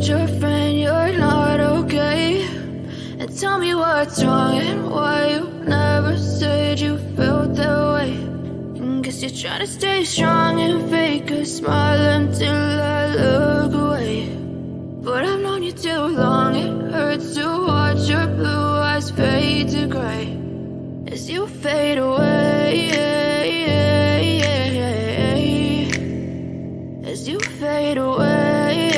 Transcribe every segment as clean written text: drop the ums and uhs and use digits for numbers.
told your friend you're not okay? And tell me what's wrong and why you never said you felt that way. And guess you're trying to stay strong and fake a smile until I look away. But I've known you too long, it hurts to watch your blue eyes fade to gray as you fade away, as you fade away.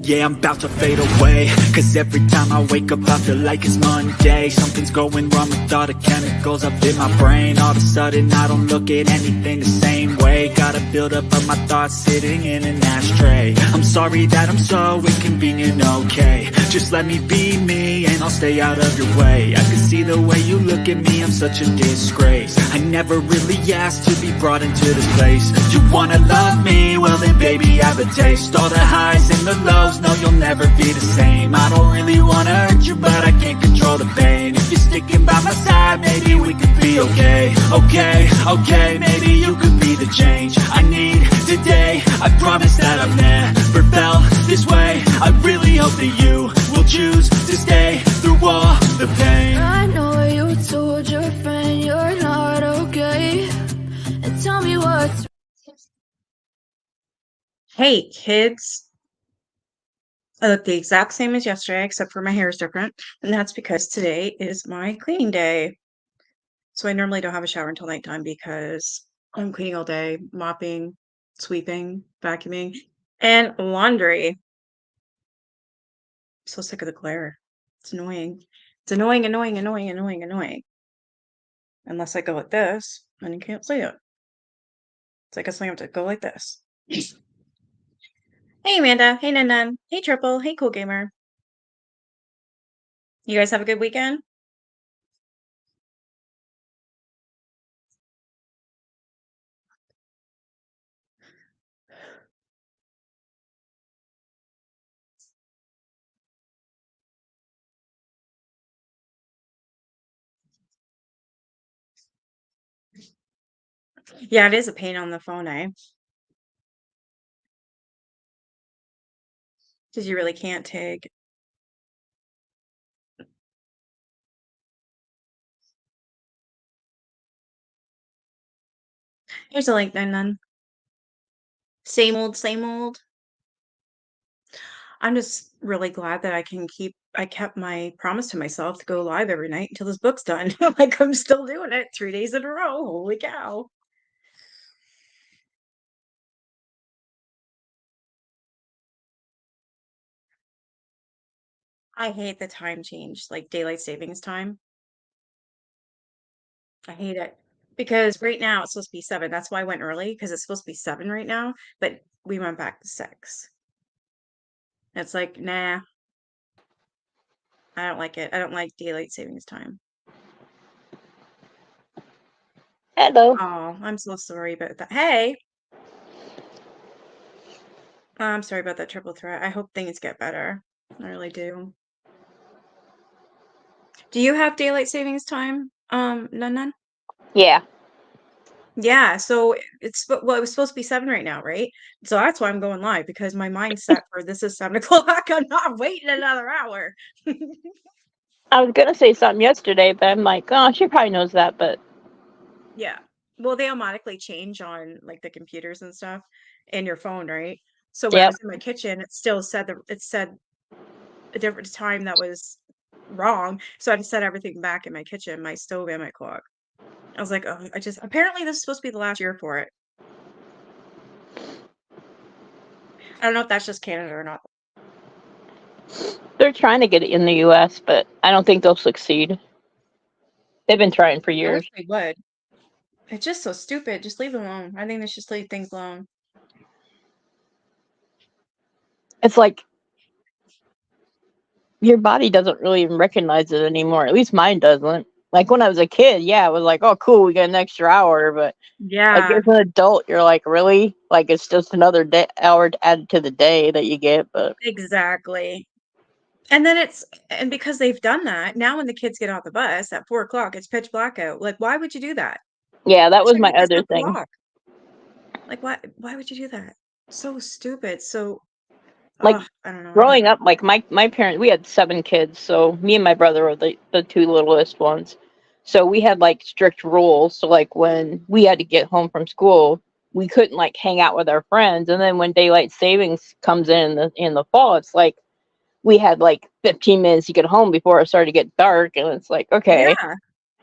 Yeah, I'm about to fade away, cause every time I wake up I feel like it's Monday. Something's going wrong with all the chemicals up in my brain. All of a sudden I don't look at anything the same way. Got a buildup of my thoughts sitting in an ashtray. I'm sorry that I'm so inconvenient, okay? Just let me be me and I'll stay out of your way. I can see the way you look at me, I'm such a disgrace. I never really asked to be brought into this place. You wanna love me? Well then baby, have a taste. All the highs and the lows, no, you'll never be the same. I don't really wanna hurt you, but I can't control the pain. If you're sticking by my side, maybe we could be okay. Okay, maybe you could be the change I need today. I promise that I've never felt this way. I really hope that you will choose to stay through all the pain. I know you told your friend you're not okay. And tell me what's... Hey, kids. I look the exact same as yesterday, except for my hair is different. And that's because today is my cleaning day. So I normally don't have a shower until nighttime because I'm cleaning all day, mopping, sweeping, vacuuming, and laundry. So sick of the glare. It's annoying. It's annoying. Unless I go like this, then you can't see it. So I guess I have to go like this. Hey, Amanda. Hey, Nun. Hey, Triple. Hey, Cool Gamer. You guys have a good weekend? Yeah, it is a pain on the phone, eh? Because you really can't take. Here's a link, Nun. Same old, same old. I'm just really glad that I kept my promise to myself to go live every night until this book's done. Like I'm still doing it 3 days in a row. Holy cow. I hate the time change, like daylight savings time. I hate it. Because right now it's supposed to be 7. That's why I went early, because it's supposed to be 7 right now, but we went back to 6. It's like, nah, I don't like it. I don't like daylight savings time. Hello. Oh, I'm so sorry about that. Hey, I'm sorry about that triple threat. I hope things get better. I really do. Do you have daylight savings time? None? Yeah. Yeah, so well, it was supposed to be 7 right now, right? So that's why I'm going live, because my mind's set for this is 7 o'clock. I'm not waiting another hour. I was gonna say something yesterday, but I'm like, oh, she probably knows that, but Yeah. Well, they automatically change on like the computers and stuff in your phone, right? So when I yep. was in my kitchen, it still said it said a different time that was wrong. So I had to set everything back in my kitchen, my stove and my clock. I was like, oh, apparently this is supposed to be the last year for it. I don't know if that's just Canada or not. They're trying to get it in the US, but I don't think they'll succeed. They've been trying for I wish years. they would. It's just so stupid. Just leave it alone. I think they should just leave things alone. It's like your body doesn't really even recognize it anymore. At least mine doesn't. Like when I was a kid, yeah, it was like, oh, cool, we get an extra hour. But like Yeah, as an adult, you're like, really? Like it's just another hour added to the day that you get. But exactly. And then and because they've done that, now when the kids get off the bus at 4 o'clock, it's pitch black out. Like, why would you do that? yeah, that was Try to my get this other up the thing. block. Like, why would you do that? So stupid. So, Like I don't know. I don't. growing up, like my parents, we had 7 kids, so me and my brother were the 2 littlest ones. So we had like strict rules. So like when we had to get home from school, we couldn't like hang out with our friends. And then when daylight savings comes in the fall, it's like we had like 15 minutes to get home before it started to get dark, and it's like okay. Yeah.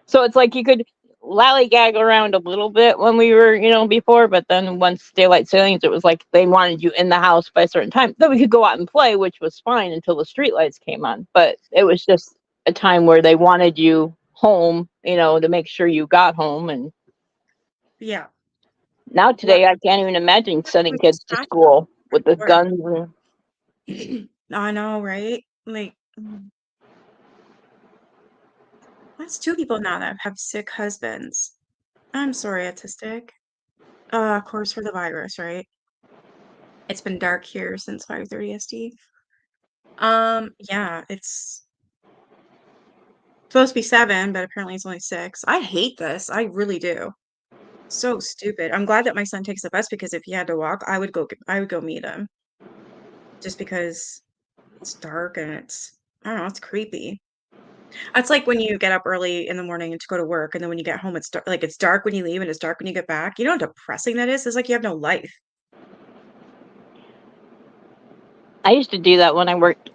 So it's like you could lollygag around a little bit when we were, before, but then once daylight savings, it was like they wanted you in the house by a certain time. Then we could go out and play, which was fine until the streetlights came on. But it was just a time where they wanted you home, to make sure you got home. And Yeah. now What today, I can't even imagine sending we just kids to talked school with the about guns. before. I know, right? Like, that's 2 people now that have sick husbands. I'm sorry, autistic. Of course, for the virus, right? It's been dark here since 5:30 SD. Yeah, it's supposed to be 7, but apparently it's only 6. I hate this. I really do. So stupid. I'm glad that my son takes the bus because if he had to walk, I would go meet him just because it's dark and I don't know, it's creepy. It's like when you get up early in the morning to go to work, and then when you get home, it's dark when you leave and it's dark when you get back. You know how depressing that is? It's like you have no life. I used to do that when I worked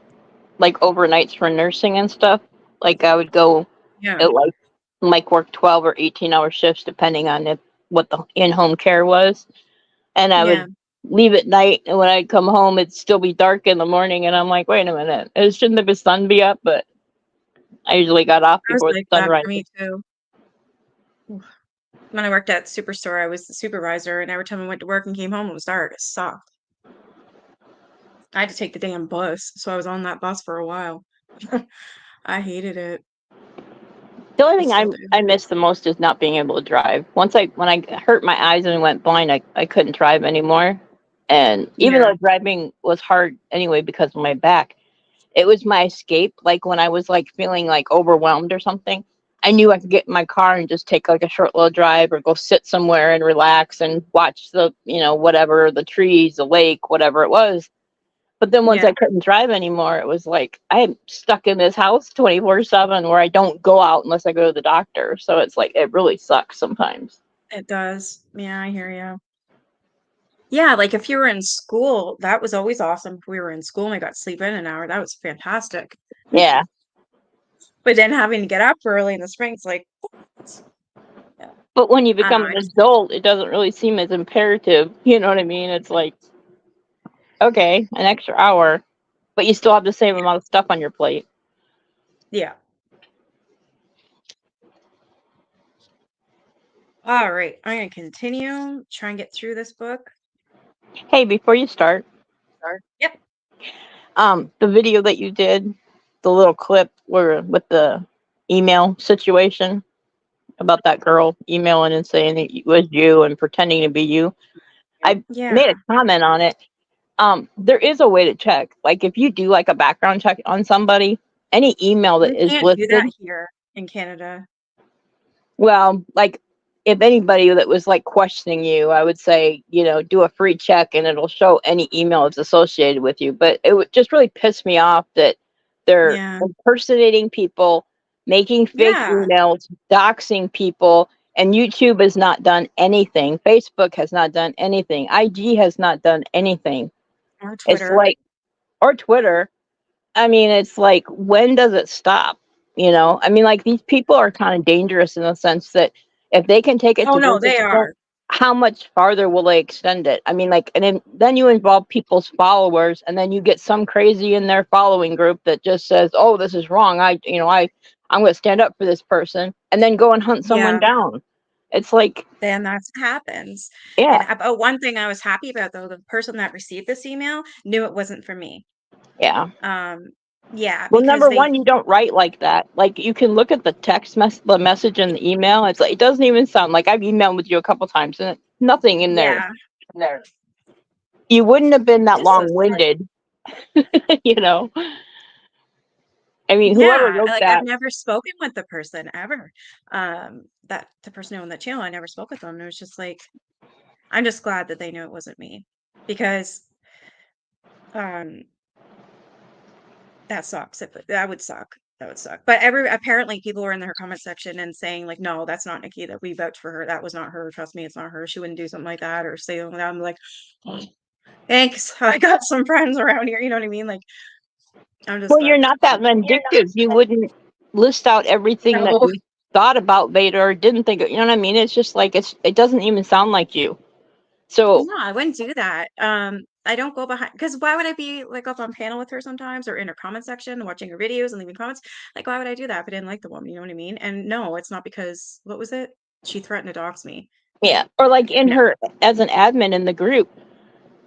like overnights for nursing and stuff. Like I would go Yeah. at like work 12 or 18-hour shifts depending on what the in-home care was, and I Yeah. would leave at night, and when I'd come home it'd still be dark in the morning, and I'm like, wait a minute, it shouldn't the sun be up? But I usually got off I was before the like that sunrise. for me too. Oof. When I worked at Superstore, I was the supervisor, and every time I went to work and came home, it was dark. It sucked. I had to take the damn bus, so I was on that bus for a while. I hated it. The only I thing still I do. miss the most is not being able to drive. When I hurt my eyes and went blind, I couldn't drive anymore. And even Yeah. though driving was hard anyway because of my back, it was my escape. Like when I was like feeling like overwhelmed or something, I knew I could get in my car and just take like a short little drive or go sit somewhere and relax and watch whatever, the trees, the lake, whatever it was. But then once Yeah, I couldn't drive anymore, it was like I'm stuck in this house 24/7 where I don't go out unless I go to the doctor. So it's like it really sucks sometimes. it does. Yeah, I hear you. Yeah, like if you were in school, that was always awesome. If we were in school and we got to sleep in an hour, that was fantastic. Yeah. But then having to get up early in the spring, it's like, yeah, But when you I don't become know. an adult, it doesn't really seem as imperative. You know what I mean? It's like, okay, an extra hour, but you still have the same amount of stuff on your plate. Yeah. All right. I'm going to continue, try and get through this book. Hey, before you start, Yep. the video that you did, the little clip where with the email situation about that girl emailing and saying it was you and pretending to be you, I Yeah. made a comment on it. There is a way to check. Like if you do like a background check on somebody, any email that We is can't do listed, that here in Canada. well, like if anybody that was like questioning you, I would say, do a free check and it'll show any email that's associated with you. But it would just really piss me off that they're Yeah. impersonating people, making fake Yeah. emails, doxing people, and YouTube has not done anything. Facebook has not done anything. IG has not done anything. Or It's Twitter. like, or Twitter. I mean, it's like, when does it stop? I mean, like these people are kind of dangerous in the sense that if they can take it Oh, to no, this they extent, are. how much farther will they extend it? I mean, like, and then you involve people's followers, and then you get some crazy in their following group that just says, "Oh, this is wrong. I'm going to stand up for this person," and then go and hunt someone Yeah. down. It's like, Then that happens. yeah, And one thing I was happy about, though, the person that received this email knew it wasn't for me. yeah. Um, yeah, Well, because number they, one, you don't write like that. Like you can look at the message in the email. It's like it doesn't even sound like I've emailed with you a couple times, and nothing in there. yeah, You wouldn't have been that just so silly. long-winded, you know. I mean, whoever Yeah, wrote like I've that, never spoken with the person ever. That the person who owned that channel, I never spoke with them. It was just like, I'm just glad that they knew it wasn't me because um that sucks. That would suck. That would suck. But apparently people were in her comment section and saying like, no, that's not Nikki. That we vouch for her. That was not her. Trust me, it's not her. She wouldn't do something like that or say something like that. I'm like, "Oh, thanks. I got some friends around here. You know what I mean? Like, I'm just Well, you're not that vindictive. You wouldn't list out everything that no, you thought about Vader or didn't think of, you know what I mean? It's just like it doesn't even sound like you. So no, I wouldn't do that. I don't go behind because why would I be like up on panel with her sometimes or in her comment section watching her videos and leaving comments? Like, why would I do that if I didn't like the woman? You know what I mean? And no, it's not because what was it? She threatened to dox me. yeah, or like in No. her as an admin in the group,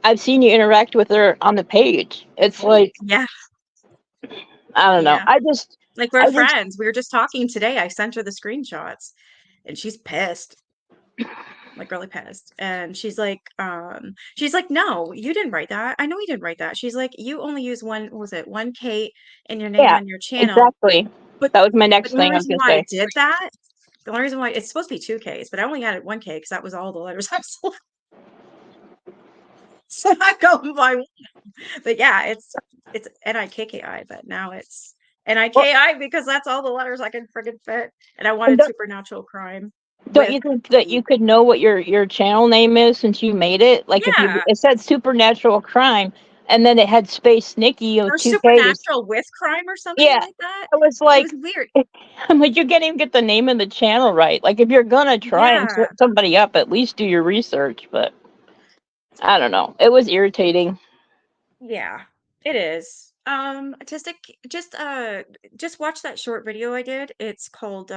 I've seen you interact with her on the page. It's like Yeah, I don't know. yeah. I just Like we're I just friends. We were just talking today. I sent her the screenshots and she's pissed. Like really pissed. And she's like, no, you didn't write that. I know you didn't write that. She's like, you only use one, what was it, one Kate in your name yeah, on your channel. exactly. But That was my but next the only thing I was reason gonna why I say. did that, the only reason why it's supposed to be two Ks, but I only added one K because that was all the letters I was so I go by one. But yeah, it's NIKKI, but now it's Well, NIKI because that's all the letters I can friggin' fit. And I and wanted supernatural crime don't with you think that the you could know what your channel name is since you made it? Like if you yeah, it said supernatural crime and then it had space Nikki with or two K's. supernatural with crime or something Yeah, like that. it was It was like weird. I'm like you can't even get the name of the channel right. Like if you're gonna try and Yeah, set somebody up, at least do your research. But I don't know. It was irritating. yeah, it is. Just watch that short video I did. It's called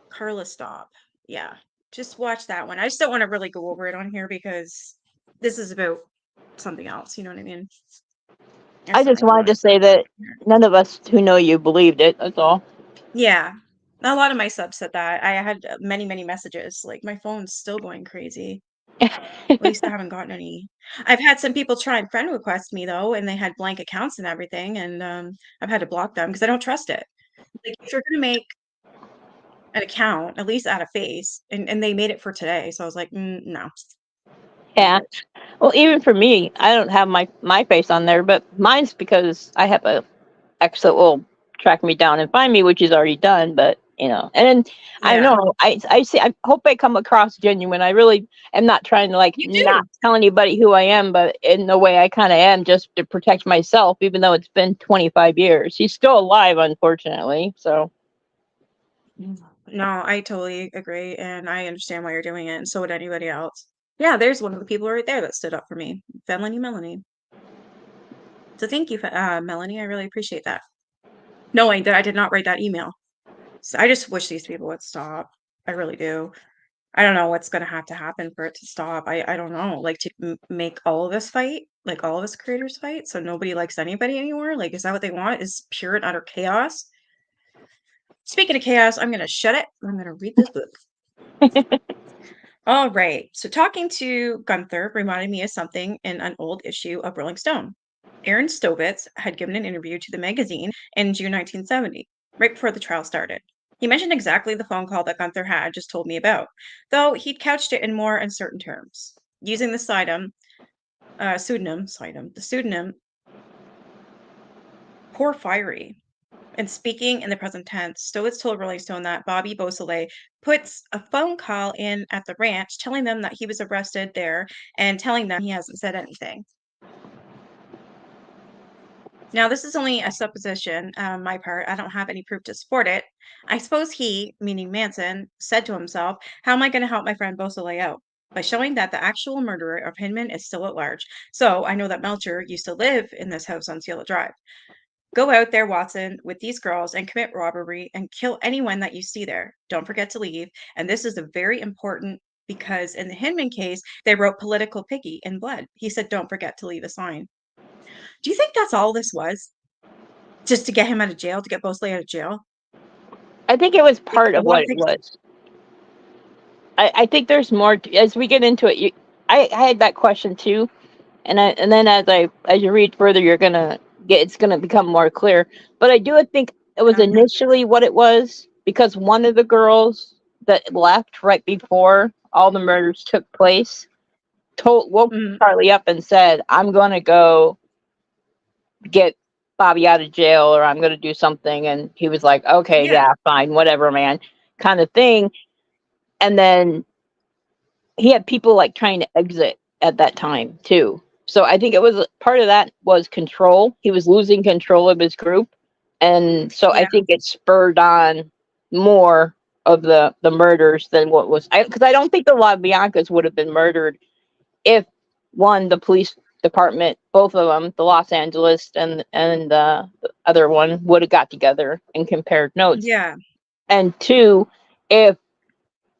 Carla Stop. Yeah, just watch that one. I just don't want to really go over it on here because this is about something else. You know what I mean? I I just don't just need a wanted lot of to stuff say going that on here. none of us who know you believed it. That's all. Yeah, a lot of my subs said that. I had many, many messages. Like my phone's still going crazy. At least I haven't gotten any. I've had some people try and friend request me though, and they had blank accounts and everything, and I've had to block them because I don't trust it. Like if you're gonna make an account, at least add a face, and they made it for today, so I was like, no, not Yeah. it. Well, even for me, I don't have my face on there, but mine's because I have a X that will track me down and find me, which is already done. But and then I Yeah, know I see. I hope I come across genuine. I really am not trying to like you not do. tell anybody who I am, but in the way I kind of am, just to protect myself, even though it's been 25 years. He's still alive, unfortunately. So No, I totally agree, and I understand why you're doing it, and so would anybody else. Yeah, there's one of the people right there that stood up for me, Melanie. So thank you, Melanie. I really appreciate that. Knowing that I did not write that email. So I just wish these people would stop. I really do. I don't know what's gonna have to happen for it to stop. I don't know, like to make all of us fight, like all of us creators fight, so nobody likes anybody anymore. Like, is that what they want? Is pure and utter chaos? Speaking of chaos, I'm gonna shut it. I'm gonna read this book. All right. So talking to Gunther reminded me of something in an old issue of Rolling Stone. Aaron Stovitz had given an interview to the magazine in June 1970, right before the trial started. He mentioned exactly the phone call that Gunther had just told me about, though he'd couched it in more uncertain terms, using the pseudonym Porphyry. And speaking in the present tense, Stowitz told Rolling Stone that Bobby Beausoleil puts a phone call in at the ranch telling them that he was arrested there and telling them he hasn't said anything. Now, this is only a supposition on my part. I don't have any proof to support it. I suppose he, meaning Manson, said to himself, how am I going to help my friend Beausoleil out? By showing that the actual murderer of Hinman is still at large. So I know that Melcher used to live in this house on Cielo Drive. Go out there, Watson, with these girls and commit robbery and kill anyone that you see there. Don't forget to leave. And this is a very important because in the Hinman case, they wrote political piggy in blood. He said, don't forget to leave a sign. Do you think that's all this was? Just to get him out of jail, to get Bosley out of jail? I think it was Like, part a of lot what of it things. was. I think there's more as we get into it. I had that question too, and then as you read further, you're gonna get it's gonna become more clear. But I do think it was Um, initially what it was because one of the girls that left right before all the murders took place, woke Mhm. Charlie up and said, "I'm going to go get Bobby out of jail, or I'm going to do something." And he was like, "Okay, Yeah. yeah, fine, whatever, man," kind of thing. And then he had people like trying to exit at that time too. So I think it was part of that was control. He was losing control of his group, and so I Yeah. think it spurred on more of the murders than what was. Because I don't think the LaBiancas would have been murdered if one, the police department, both of them, the Los Angeles and the other one, would have got together and compared notes, Yeah. and two, if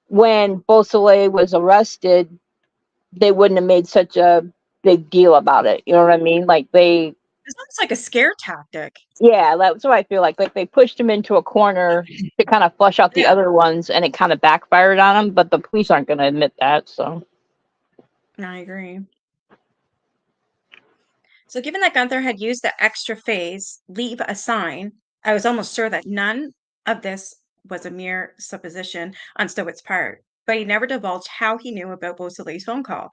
when Beausoleil was arrested, they wouldn't have made such a big deal about it. You know what I mean? Like It's almost like a scare tactic. yeah, that's what I feel like. Like they pushed him into a corner to kind of flush out the Yeah. other ones, and it kind of backfired on him. But the police aren't going to admit that. So I agree. So, given that Gunther had used the extra phase, leave a sign, I was almost sure that none of this was a mere supposition on Stowett's part. But he never divulged how he knew about Beausoleil's phone call.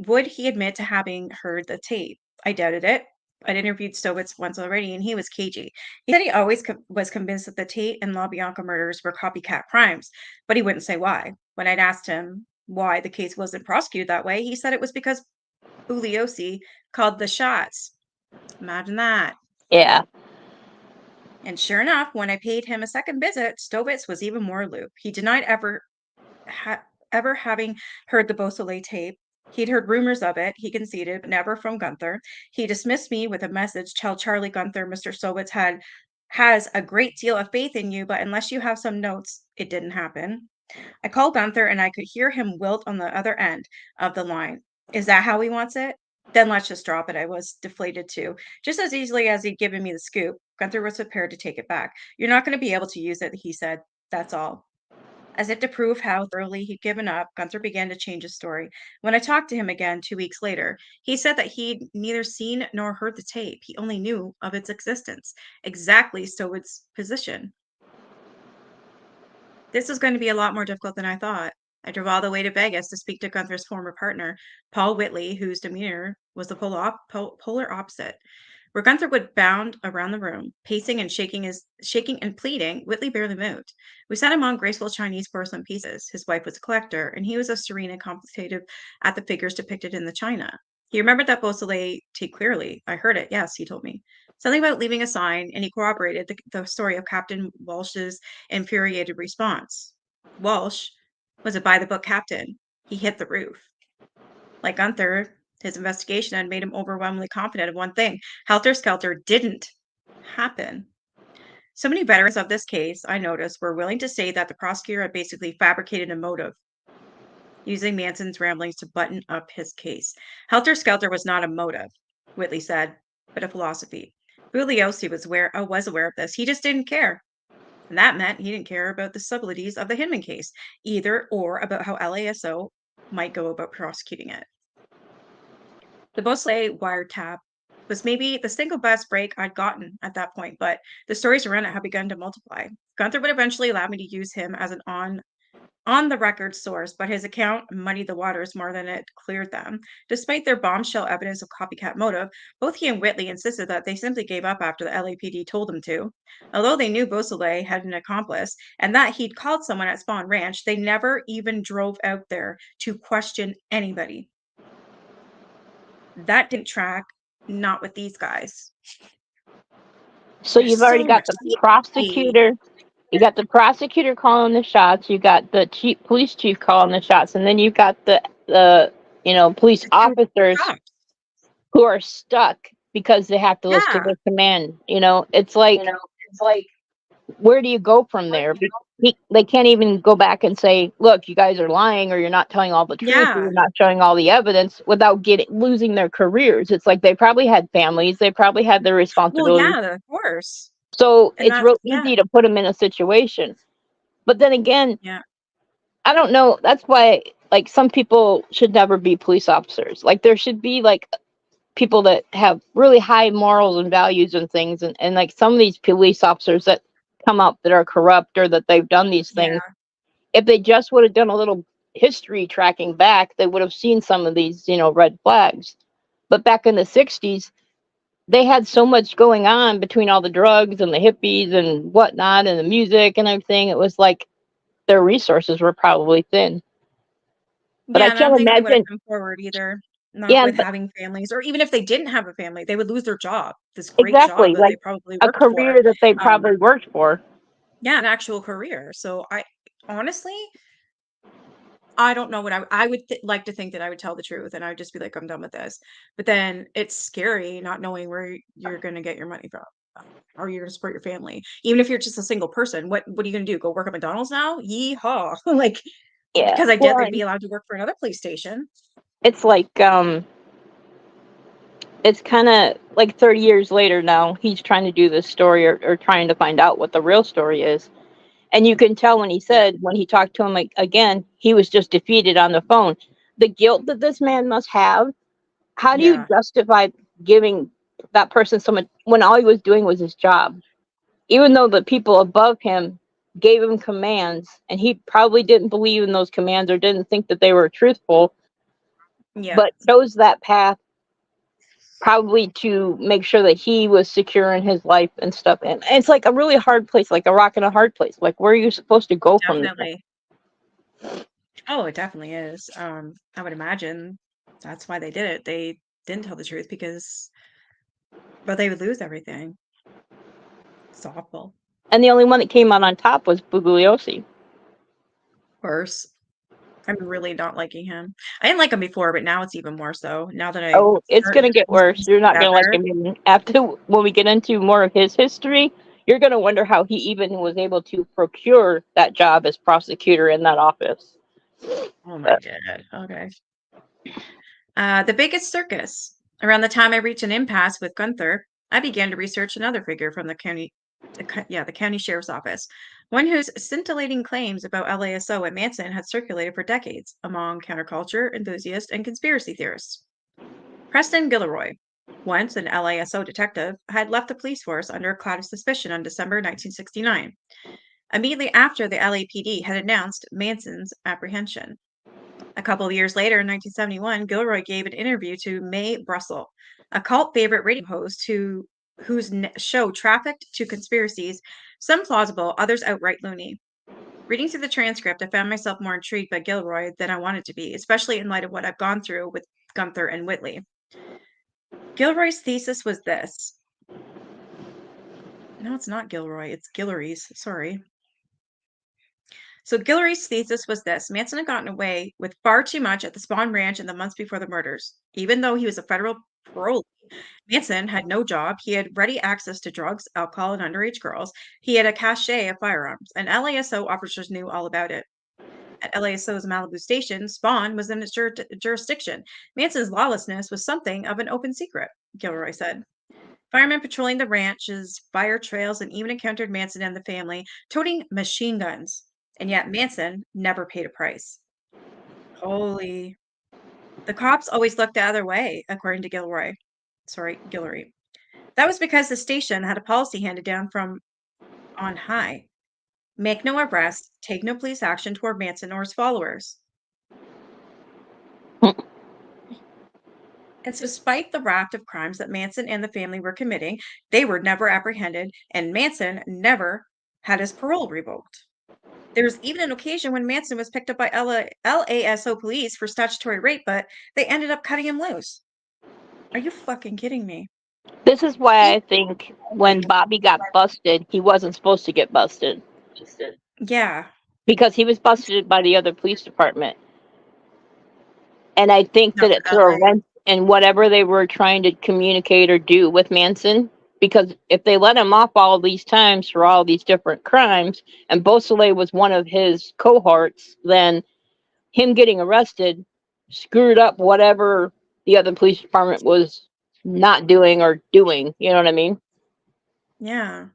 Would he admit to having heard the tape? I doubted it. I'd interviewed Stowitz once already, and he was cagey. He said he always was convinced that the Tate and LaBianca murders were copycat crimes, but he wouldn't say why. When I'd asked him why the case wasn't prosecuted that way, he said it was because Bugliosi called the shots. Imagine that. yeah, And sure enough, when I paid him a second visit, Stovitz was even more aloof. He denied ever having heard the Beausoleil tape. He'd heard rumors of it, he conceded, but never from Gunther. He dismissed me with a message, tell Charlie Gunther Mr. Stovitz has a great deal of faith in you, but unless you have some notes, it didn't happen. I called Gunther and I could hear him wilt on the other end of the line. Is that how he wants it? Then let's just drop it. I was deflated too. Just as easily as he'd given me the scoop, Gunther was prepared to take it back. You're not going to be able to use it, he said. That's all. As if to prove how thoroughly he'd given up, Gunther began to change his story. When I talked to him again 2 weeks later, he said that he'd neither seen nor heard the tape. He only knew of its existence, exactly Stowett's position. This was going to be a lot more difficult than I thought. I drove all the way to Vegas to speak to Gunther's former partner, Paul Whitley, whose demeanor was the polar opposite. Where Gunther would bound around the room, pacing and shaking and pleading, Whitley barely moved. We sat among graceful Chinese porcelain pieces. His wife was a collector, and he was as serene and contemplative at the figures depicted in the china. He remembered that Beausoleil tape clearly. I heard it, yes, he told me. Something about leaving a sign, and he corroborated the story of Captain Walsh's infuriated response. Walsh was a by the book captain. He hit the roof. Like Gunther, his investigation had made him overwhelmingly confident of one thing: Helter Skelter didn't happen. So many veterans of this case, I noticed, were willing to say that the prosecutor had basically fabricated a motive, using Manson's ramblings to button up his case. Helter Skelter was not a motive, Whitley said, but a philosophy. Bugliosi was aware of this. He just didn't care. And that meant he didn't care about the subtleties of the Hinman case, either, or about how LASO might go about prosecuting it. The Beausoleil wiretap was maybe the single best break I'd gotten at that point, but the stories around it had begun to multiply. Gunther would eventually allow me to use him as an on the record source, but his account muddied the waters more than it cleared them. Despite their bombshell evidence of copycat motive, both he and Whitley insisted that they simply gave up after the LAPD told them to. Although they knew Beausoleil had an accomplice and that he'd called someone at Spawn Ranch, they never even drove out there to question anybody. That didn't track, not with these guys. so There's you've already so got much the TMZ. prosecutor. You got the prosecutor calling the shots. You got the police chief calling the shots, and then you've got the police The two officers cops. who are stuck because they have to listen to Yeah. their command. It's like, where do you go from there? They can't even go back and say, look, you guys are lying, or you're not telling all the truth, or Yeah. you're not showing all the evidence, without losing their careers. It's like they probably had families, they probably had their Well, responsibilities. yeah, of course. So And it's real yeah, easy to put them in a situation. But then again, yeah. I don't know. That's why, like, some people should never be police officers. Like, there should be, like, people that have really high morals and values and things. And like, some of these police officers that come up that are corrupt or that they've done these Yeah. things, if they just would have done a little, history tracking back, they would have seen some of these, red flags. But back in the 60s, they had so much going on between all the drugs and the hippies and whatnot and the music and everything. It was like their resources were probably thin. But Yeah, I and I don't can't think they would have imagine. come forward either, not Yeah, with but having families, or even if they didn't have a family, they would lose their job, this great job exactly, that they like probably a worked for. career that they Um, probably worked for. yeah, an actual career. So I honestly, I don't know what I would like to think that I would tell the truth and I would just be like, I'm done with this. But then it's scary not knowing where you're going to get your money from. Or you're going to support your family, even if you're just a single person. What are you going to do? Go work at McDonald's now? Yeehaw! Like, Yeah. because I Well, did, they'd be allowed to work for another police station. it's like it's kind of like 30 years later now, he's trying to do this story, or trying to find out what the real story is. And you can tell when he Yeah. said, when he talked to him again, he was just defeated on the phone. The guilt that this man must have, how do you Yeah. justify giving that person so much when all he was doing was his job? Even though the people above him gave him commands, and he probably didn't believe in those commands or didn't think that they were truthful, Yeah. but chose that path probably to make sure that he was secure in his life and stuff. And it's like a really hard place, like a rock and a hard place. Like, where are you supposed to go from there? Definitely. Oh, it definitely is. I would imagine that's why they did it. They didn't tell the truth but they would lose everything. It's awful. And the only one that came out on top was Bugliosi. Worse. I'm really not liking him. I didn't like him before, but now it's even more so. Now that I Oh, it's started gonna get putting worse. things You're not gonna like together. him after when we get into more of his history. You're gonna wonder how he even was able to procure that job as prosecutor in that office. Oh my But God. Okay. The biggest circus. Around the time I reached an impasse with Gunther, I began to research another figure from the county sheriff's office, one whose scintillating claims about LASO and Manson had circulated for decades among counterculture enthusiasts and conspiracy theorists. Preston Gilroy, once an LASO detective, had left the police force under a cloud of suspicion on December 1969, immediately after the LAPD had announced Manson's apprehension. A couple of years later, in 1971, Gilroy gave an interview to Mae Brussel, a cult favorite radio host whose show trafficked to conspiracies, some plausible, others outright loony. Reading through the transcript, I found myself more intrigued by Gilroy than I wanted to be, especially in light of what I've gone through with Gunther and Whitley. Gilroy's thesis was this. No, it's not Gilroy, it's Guillory's. Sorry. So Guillory's thesis was this. Manson had gotten away with far too much at the Spawn Ranch in the months before the murders. Even though he was a federal parolee, Manson had no job. He had ready access to drugs, alcohol, and underage girls. He had a cache of firearms, and LASO officers knew all about it. At LASO's Malibu station, Spawn was in its jurisdiction. Manson's lawlessness was something of an open secret, Gilroy said. Firemen patrolling the ranch's fire trails and even encountered Manson and the family toting machine guns. And yet Manson never paid a price. Holy. The cops always looked the other way, according to Guillory. That was because the station had a policy handed down from on high. Make no arrests, take no police action toward Manson or his followers. And so despite the raft of crimes that Manson and the family were committing, they were never apprehended, and Manson never had his parole revoked. There was even an occasion when Manson was picked up by LASO police for statutory rape, but they ended up cutting him loose. Are you fucking kidding me? this is why He, I think when Bobby got busted, he wasn't supposed to get busted yeah, because he was busted by the other police department. And I think not that it for threw a LA. wrench in whatever they were trying to communicate or do with Manson. Because if they let him off all these times for all these different crimes, and Beausoleil was one of his cohorts, then him getting arrested screwed up whatever the other police department was not doing or doing. You know what I mean? Yeah.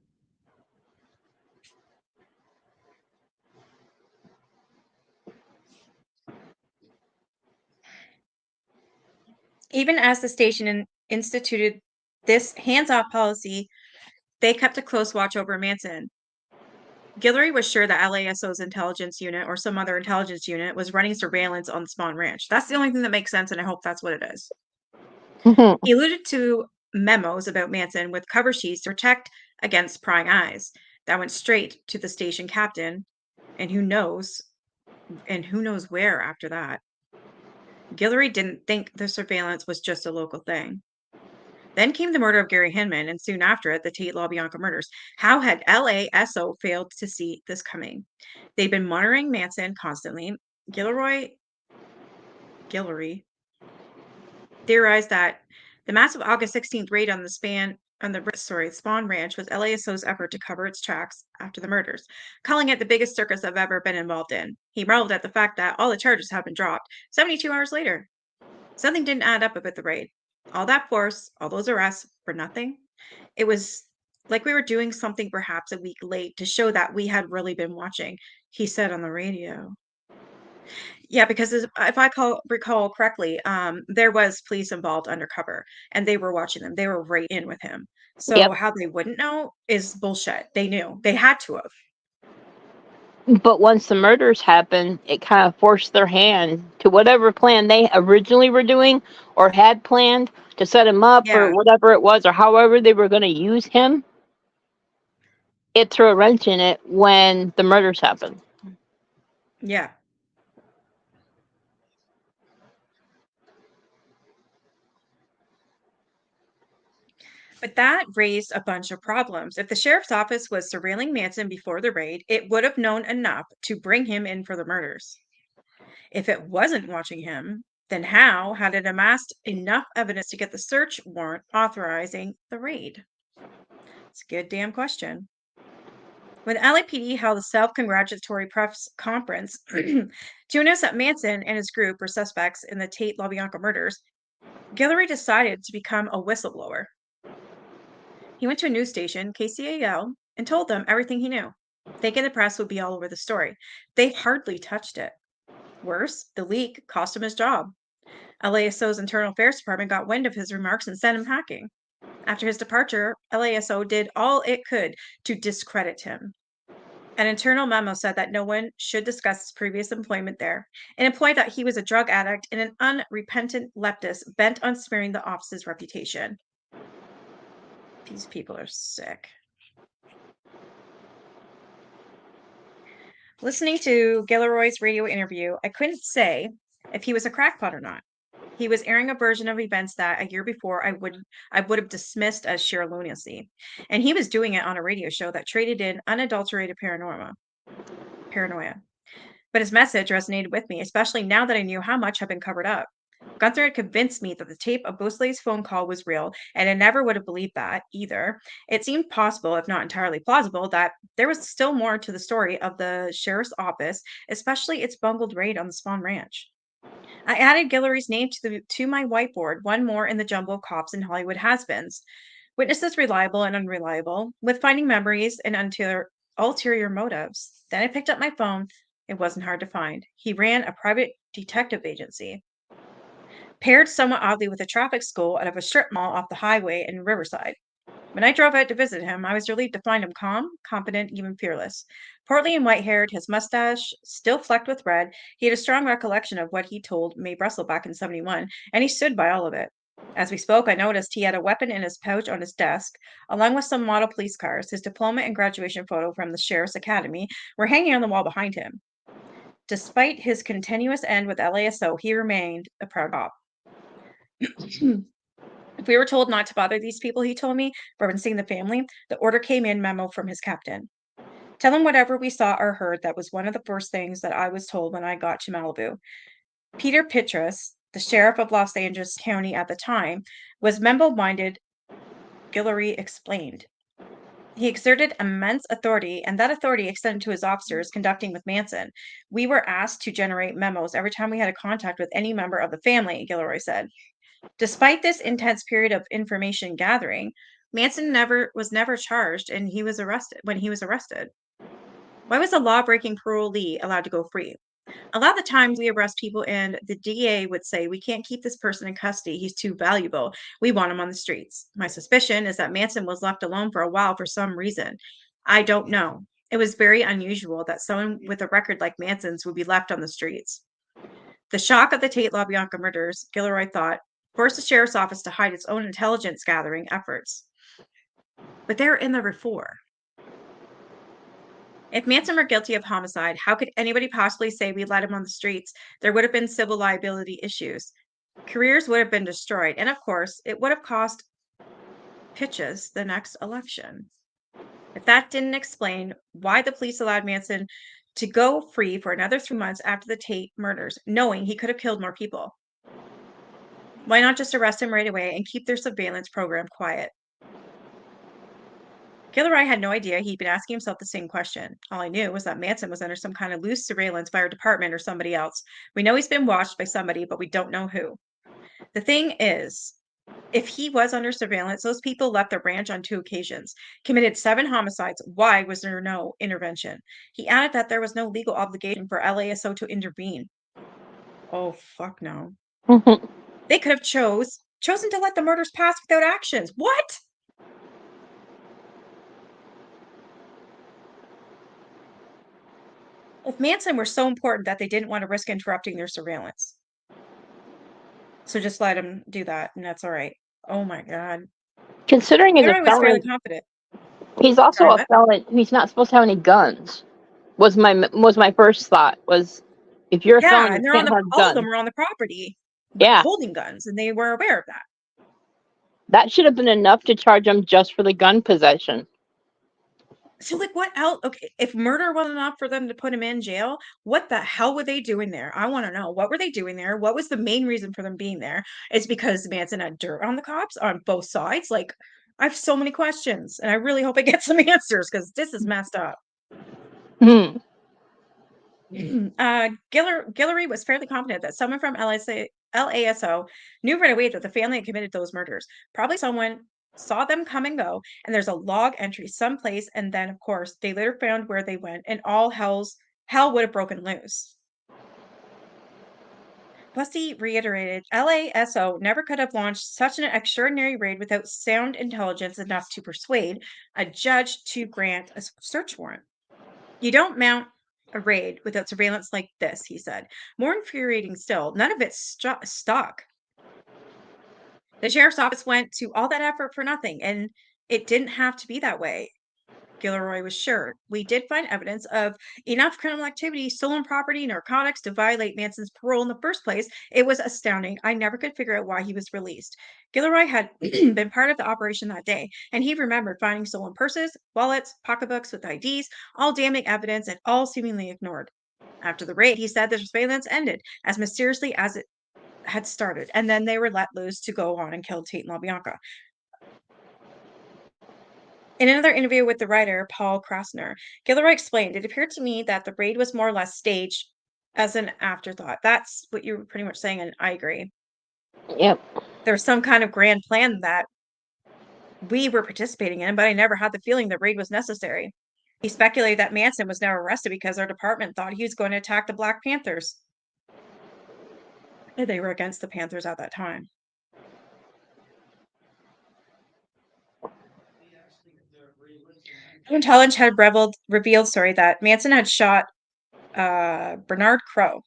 Even as the station instituted this hands-off policy, they kept a close watch over Manson. Guillory was sure that LASO's intelligence unit or some other intelligence unit was running surveillance on the Spawn Ranch. That's the only thing that makes sense, and I hope that's what it is. He alluded to memos about Manson with cover sheets to protect against prying eyes. That went straight to the station captain, and who knows where after that. Guillory didn't think the surveillance was just a local thing. Then came the murder of Gary Hinman, and soon after it, the Tate LaBianca murders. How had LASO failed to see this coming? They'd been monitoring Manson constantly. Guillory theorized that the massive August 16th raid on the Spawn Ranch was LASO's effort to cover its tracks after the murders, calling it the biggest circus I've ever been involved in. He marveled at the fact that all the charges had been dropped 72 hours later. Something didn't add up about the raid. All that force, all those arrests for nothing. It was like we were doing something perhaps a week late to show that we had really been watching, he said on the radio. Yeah, because if I recall correctly, there was police involved undercover, and they were watching them. They were right in with him. So Yep. how they wouldn't know is bullshit. They knew. They had to have. But once the murders happened, it kind of forced their hand to whatever plan they originally were doing or had planned to set him up Yeah. or whatever it was or however they were going to use him. It threw a wrench in it when the murders happened. Yeah. But that raised a bunch of problems. If the sheriff's office was surveilling Manson before the raid, it would have known enough to bring him in for the murders. If it wasn't watching him, then how had it amassed enough evidence to get the search warrant authorizing the raid? It's a good damn question. When LAPD held a self-congratulatory press conference to announce that Manson and his group were suspects in the Tate LaBianca murders, Guillory decided to become a whistleblower. He went to a news station, KCAL, and told them everything he knew, thinking the press would be all over the story. They hardly touched it. Worse, the leak cost him his job. LASO's Internal Affairs Department got wind of his remarks and sent him packing. After his departure, LASO did all it could to discredit him. An internal memo said that no one should discuss his previous employment there, and implied that he was a drug addict and an unrepentant leftist bent on smearing the office's reputation. These people are sick. Listening to Guillory's radio interview, I couldn't say if he was a crackpot or not. He was airing a version of events that a year before I would have dismissed as sheer lunacy, and he was doing it on a radio show that traded in unadulterated paranoia. But his message resonated with me, especially now that I knew how much had been covered up. Gunther had convinced me that the tape of Bosley's phone call was real, and I never would have believed that either. It seemed possible, if not entirely plausible, that there was still more to the story of the sheriff's office, especially its bungled raid on the Spawn Ranch. I added Guillory's name to my whiteboard, one more in the jumble of cops and Hollywood has-beens. Witnesses reliable and unreliable, with finding memories and ulterior motives. Then I picked up my phone. It wasn't hard to find. He ran a private detective agency, paired somewhat oddly with a traffic school out of a strip mall off the highway in Riverside. When I drove out to visit him, I was relieved to find him calm, confident, even fearless. Portly and white-haired, his mustache still flecked with red, he had a strong recollection of what he told Mae Russell back in 71, and he stood by all of it. As we spoke, I noticed he had a weapon in his pouch on his desk, along with some model police cars. His diploma and graduation photo from the Sheriff's Academy were hanging on the wall behind him. Despite his continuous end with LASO, he remained a proud cop. If we were told not to bother these people, he told me, referencing the family, the order came in memo from his captain. Tell him whatever we saw or heard. That was one of the first things that I was told when I got to Malibu. Peter Pitras, the sheriff of Los Angeles County at the time, was membo-minded, Guillory explained. He exerted immense authority, and that authority extended to his officers conducting with Manson. We were asked to generate memos every time we had a contact with any member of the family, Guillory said. Despite this intense period of information gathering, Manson was never charged, and he was arrested. Why was a law-breaking parolee allowed to go free? A lot of the times we arrest people and the DA would say, we can't keep this person in custody. He's too valuable. We want him on the streets. My suspicion is that Manson was left alone for a while for some reason. I don't know. It was very unusual that someone with a record like Manson's would be left on the streets. The shock of the Tate LaBianca murders, Gilroy thought, forced the sheriff's office to hide its own intelligence gathering efforts. But they were in there before. If Manson were guilty of homicide, how could anybody possibly say we let him on the streets? There would have been civil liability issues. Careers would have been destroyed. And of course, it would have cost Pitches the next election. If that didn't explain why the police allowed Manson to go free for another 3 months after the Tate murders, knowing he could have killed more people, why not just arrest him right away and keep their surveillance program quiet? Gilroy had no idea he'd been asking himself the same question. All I knew was that Manson was under some kind of loose surveillance by our department or somebody else. We know he's been watched by somebody, but we don't know who. The thing is, if he was under surveillance, those people left the ranch on 2 occasions, committed 7 homicides. Why was there no intervention? He added that there was no legal obligation for LASO to intervene. Oh, fuck no. They could have chosen to let the murders pass without actions. What? If Manson were so important that they didn't want to risk interrupting their surveillance. So just let him do that, and that's all right. Oh my God. Considering he's a Gilroy was fairly felon, confident. he's also Sorry, a what? felon. He's not supposed to have any guns. Was my first thought was, if you're a Yeah, felon, and you they're on can't have all of them guns. are on the property Yeah, holding guns, and they were aware of that. that should have been enough to charge him just for the gun possession. So, like, what else? Okay, if murder wasn't enough for them to put him in jail, what the hell were they doing there? I want to know. What were they doing there? What was the main reason for them being there? It's because Manson had dirt on the cops on both sides. Like, I have so many questions, and I really hope I get some answers because this is messed up. Hmm. Guillory was fairly confident that someone from LASO knew right away that the family had committed those murders. Probably someone saw them come and go, and there's a log entry someplace, and then, of course, they later found where they went, and hell would have broken loose. Bussey reiterated, LASO never could have launched such an extraordinary raid without sound intelligence enough to persuade a judge to grant a search warrant. You don't mount a raid without surveillance like this, he said. More infuriating still, none of it stuck. The sheriff's office went to all that effort for nothing, and it didn't have to be that way. Gilroy was sure. We did find evidence of enough criminal activity, stolen property, narcotics to violate Manson's parole in the first place. It was astounding. I never could figure out why he was released. Gilroy had been part of the operation that day, and he remembered finding stolen purses, wallets, pocketbooks with IDs, all damning evidence, and all seemingly ignored. After the raid, he said the surveillance ended as mysteriously as it had started, and then they were let loose to go on and kill Tate LaBianca. In another interview with the writer, Paul Krasner, Gilroy explained, it appeared to me that the raid was more or less staged as an afterthought. That's what you were pretty much saying, and I agree. Yep. There was some kind of grand plan that we were participating in, but I never had the feeling the raid was necessary. He speculated that Manson was never arrested because our department thought he was going to attack the Black Panthers. They were against the Panthers at that time. Intelligence had revealed, that Manson had shot Bernard Crow,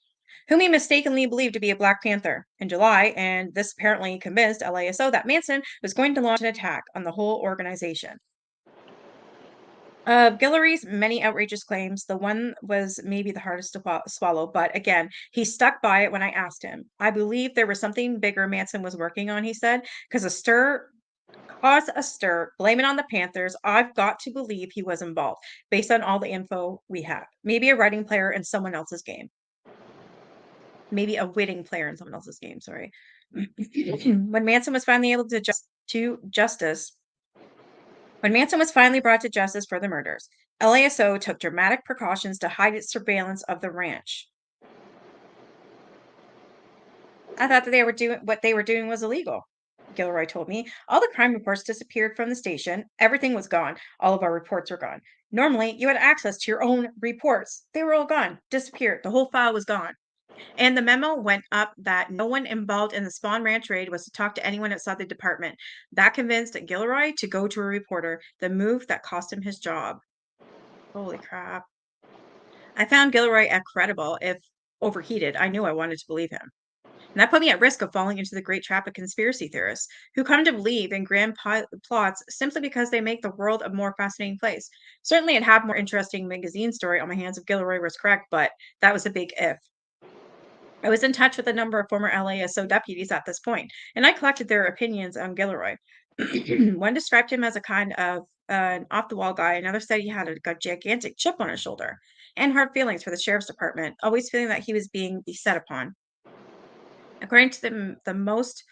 whom he mistakenly believed to be a Black Panther, in July, and this apparently convinced LASO that Manson was going to launch an attack on the whole organization. Of Guillory's many outrageous claims, the one was maybe the hardest to swallow, but again, he stuck by it when I asked him. I believe there was something bigger Manson was working on, he said, because caused a stir, blame it on the Panthers. I've got to believe he was involved based on all the info we have. Maybe a writing player in someone else's game. Maybe a witting player in someone else's game, sorry. When Manson was finally able to when Manson was finally brought to justice for the murders, LASO took dramatic precautions to hide its surveillance of the ranch. I thought that what they were doing was illegal. Gilroy told me. All the crime reports disappeared from the station. Everything was gone. All of our reports were gone. Normally, you had access to your own reports. They were all gone, disappeared. The whole file was gone. And the memo went up that no one involved in the Spawn Ranch raid was to talk to anyone outside the department. That convinced Gilroy to go to a reporter, the move that cost him his job. Holy crap. I found Gilroy credible, if overheated. I knew I wanted to believe him. And that put me at risk of falling into the great trap of conspiracy theorists who come to believe in grand plots simply because they make the world a more fascinating place. Certainly, I'd have more interesting magazine story on my hands if Gilroy was correct, but that was a big if. I was in touch with a number of former LASO deputies at this point, and I collected their opinions on Gilroy. One described him as a kind of an off the wall guy. Another said he had a gigantic chip on his shoulder and hard feelings for the sheriff's department, always feeling that he was being beset upon. According to the most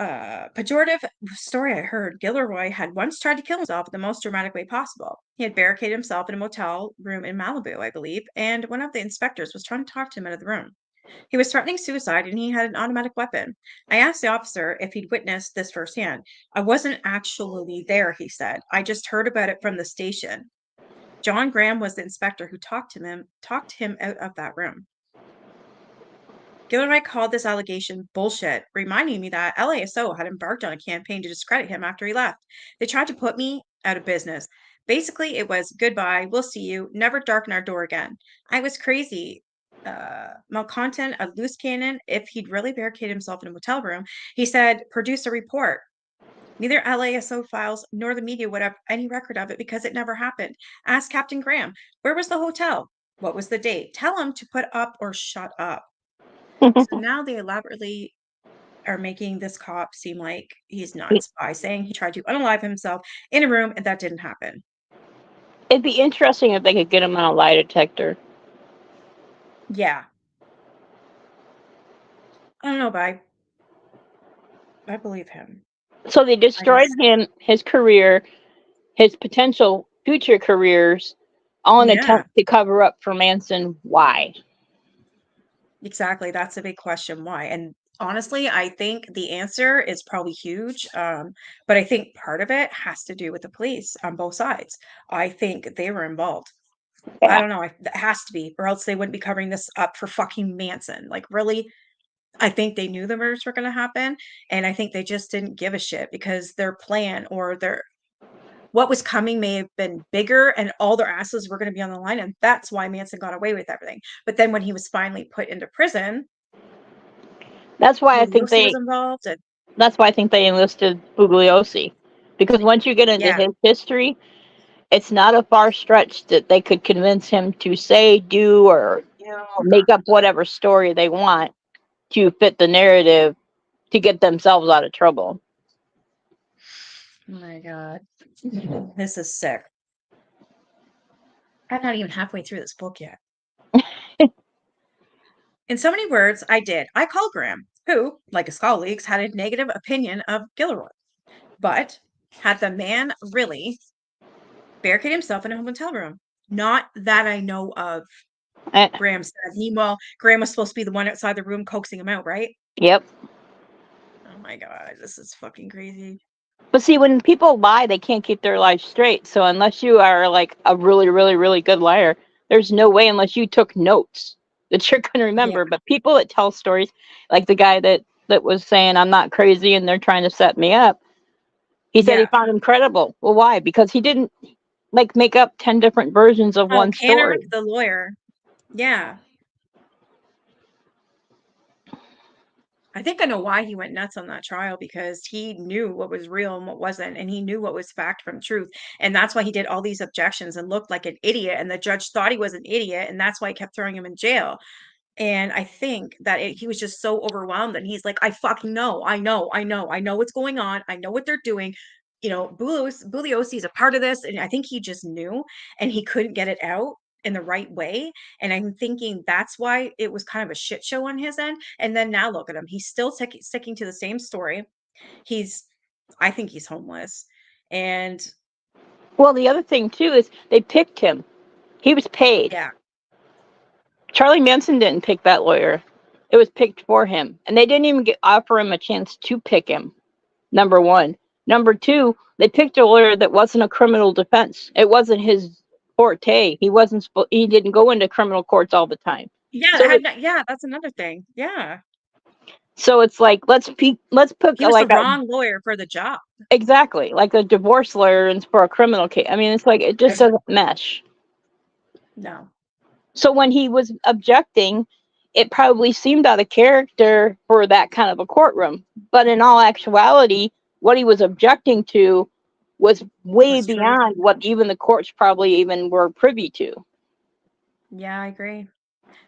pejorative story I heard, Gilroy had once tried to kill himself in the most dramatic way possible. He had barricaded himself in a motel room in Malibu, I believe, and one of the inspectors was trying to talk to him out of the room. He was threatening suicide and he had an automatic weapon. I asked the officer if he'd witnessed this firsthand. I wasn't actually there, he said. I just heard about it from the station. John Graham was the inspector who talked him out of that room. Gilroy called this allegation bullshit, reminding me that LASO had embarked on a campaign to discredit him after he left. They tried to put me out of business. Basically, it was goodbye, we'll see you, never darken our door again. I was crazy. Malcontent, a loose cannon, if he'd really barricaded himself in a motel room, he said, produce a report. Neither LASO files nor the media would have any record of it because it never happened. Ask Captain Graham, where was the hotel? What was the date? Tell him to put up or shut up. So now they elaborately are making this cop seem like he's nuts by saying he tried to unalive himself in a room and that didn't happen. It'd be interesting if they could get him on a lie detector. Yeah. I don't know, but I believe him. So they destroyed him, his career, his potential future careers, all in an attempt to cover up for Manson. Why? Exactly. That's a big question. Why? And honestly, I think the answer is probably huge. But I think part of it has to do with the police on both sides. I think they were involved. Yeah. I don't know. It has to be, or else they wouldn't be covering this up for fucking Manson. Like, really? I think they knew the murders were going to happen. And I think they just didn't give a shit because their plan or what was coming may have been bigger and all their asses were going to be on the line. And that's why Manson got away with everything. But then when he was finally put into prison, that's why I think was involved. That's why I think they enlisted Bugliosi. Because once you get into his history, it's not a far stretch that they could convince him to say, do, or make up whatever story they want to fit the narrative to get themselves out of trouble. Oh my God. This is sick. I'm not even halfway through this book yet. In so many words, I did. I called Graham, who, like his colleagues, had a negative opinion of Gilroy. But had the man really barricaded himself in a hotel room? Not that I know of. Graham said. Meanwhile, Graham was supposed to be the one outside the room coaxing him out, right? Yep. Oh my God, this is fucking crazy. But see, when people lie, they can't keep their lies straight. So unless you are like a really, really, really good liar, there's no way unless you took notes that you're going to remember. But people that tell stories, like the guy that was saying, I'm not crazy and they're trying to set me up. He said he found him credible. Well, why? Because he didn't like make up 10 different versions of one story. The lawyer. Yeah. I think I know why he went nuts on that trial, because he knew what was real and what wasn't, and he knew what was fact from truth. And that's why he did all these objections and looked like an idiot. And the judge thought he was an idiot, and that's why he kept throwing him in jail. And I think that he was just so overwhelmed, and he's like, I fucking know. I know what's going on. I know what they're doing. You know, Bugliosi is a part of this. And I think he just knew, and he couldn't get it out in the right way. And I'm thinking that's why it was kind of a shit show on his end. And then now look at him. He's still sticking to the same story. I think he's homeless. And well, the other thing too is they picked him. He was paid. Yeah. Charlie Manson didn't pick that lawyer. It was picked for him. And they didn't even offer him a chance to pick him. Number one. Number two, they picked a lawyer that wasn't a criminal defense. It wasn't his forte. He didn't go into criminal courts all the time. Yeah, that's another thing. Yeah. So it's like let's put he was the wrong lawyer for the job. Exactly. Like a divorce lawyer and for a criminal case. I mean, it's like, it just doesn't mesh. No. So when he was objecting, it probably seemed out of character for that kind of a courtroom. But in all actuality, what he was objecting to was way That's true. beyond what even the courts probably even were privy to. Yeah, I agree.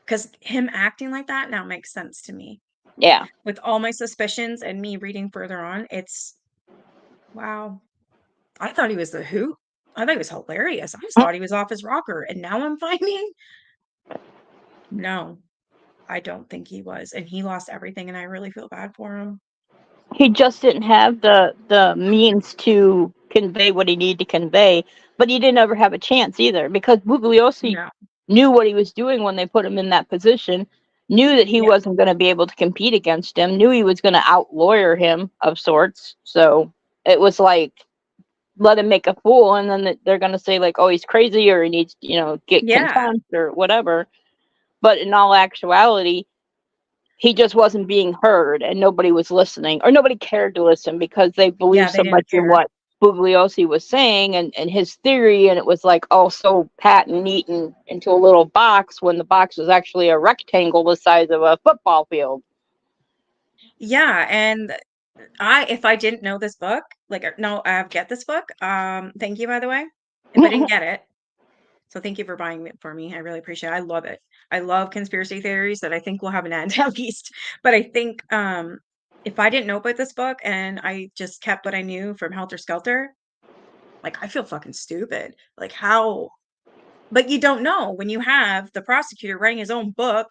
Because him acting like that now makes sense to me. Yeah. With all my suspicions and me reading further on, it's wow. I thought he was the hoot. I thought he was hilarious. I just thought he was off his rocker. And now I'm finding no, I don't think he was. And he lost everything, and I really feel bad for him. He just didn't have the means to convey what he needed to convey, but he didn't ever have a chance either because Bugliosi No. knew what he was doing when they put him in that position, knew that he Yeah. wasn't going to be able to compete against him, knew he was going to out lawyer him of sorts. So it was like, let him make a fool, and then they're going to say like, oh, he's crazy or he needs, get Yeah. contempt or whatever. But in all actuality, he just wasn't being heard and nobody was listening or nobody cared to listen because they believed Yeah, they so didn't much in care. what Bugliosi was saying and his theory, and it was like all so pat and neat and into a little box when the box was actually a rectangle the size of a football field. Yeah, and if I didn't know this book, no, get this book. Thank you, by the way. If I didn't get it, so thank you for buying it for me. I really appreciate it. I love it. I love conspiracy theories that I think will have an end at least. But I think if I didn't know about this book and I just kept what I knew from Helter Skelter, like I feel fucking stupid. Like how but you don't know when you have the prosecutor writing his own book.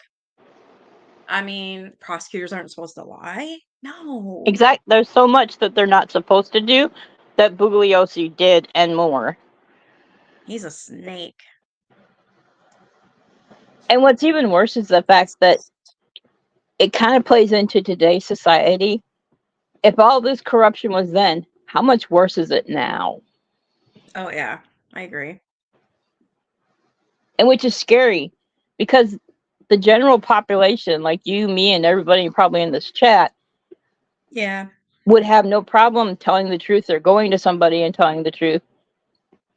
I mean, prosecutors aren't supposed to lie. No. Exactly. There's so much that they're not supposed to do that Bugliosi did and more. He's a snake. And what's even worse is the fact that it kind of plays into today's society. If all this corruption was then, how much worse is it now? Oh yeah, I agree. And which is scary because the general population, like you, me, and everybody probably in this chat, Yeah. would have no problem telling the truth or going to somebody and telling the truth,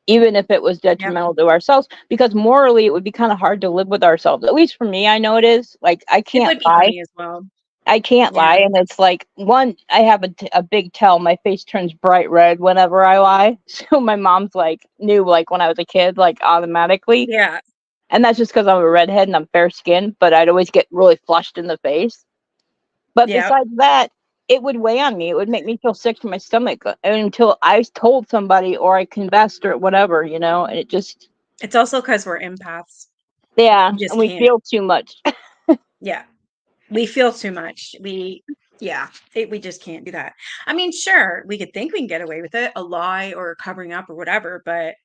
even if it was detrimental to ourselves, because morally it would be kind of hard to live with ourselves. At least for me, I know it is. Like, I It can't would be for lie. me as well. I can't lie. Yeah. And it's like, one, I have a big tell. My face turns bright red whenever I lie. So my mom's like, knew like when I was a kid, like automatically. Yeah. And that's just because I'm a redhead and I'm fair skinned, but I'd always get really flushed in the face. But Yeah. besides that, it would weigh on me. It would make me feel sick to my stomach until I told somebody or I confessed or whatever, and it just. It's also because we're empaths. Yeah, You just and we can't. feel too much. Yeah. We feel too much. We just can't do that. I mean, sure, we could think we can get away with it, a lie or covering up or whatever, but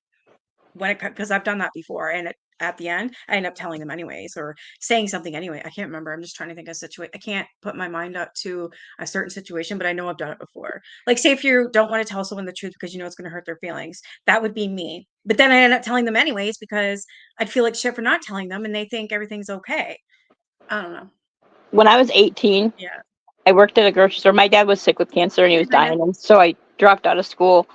because I've done that before, and at the end, I end up telling them anyways, or saying something anyway. I can't remember. I'm just trying to think of a situation. I can't put my mind up to a certain situation, but I know I've done it before. Like, say if you don't want to tell someone the truth because you know it's going to hurt their feelings, that would be me. But then I end up telling them anyways because I'd feel like shit for not telling them, and they think everything's okay. I don't know. When I was 18, Yeah. I worked at a grocery store. My dad was sick with cancer and he was dying, and so I dropped out of school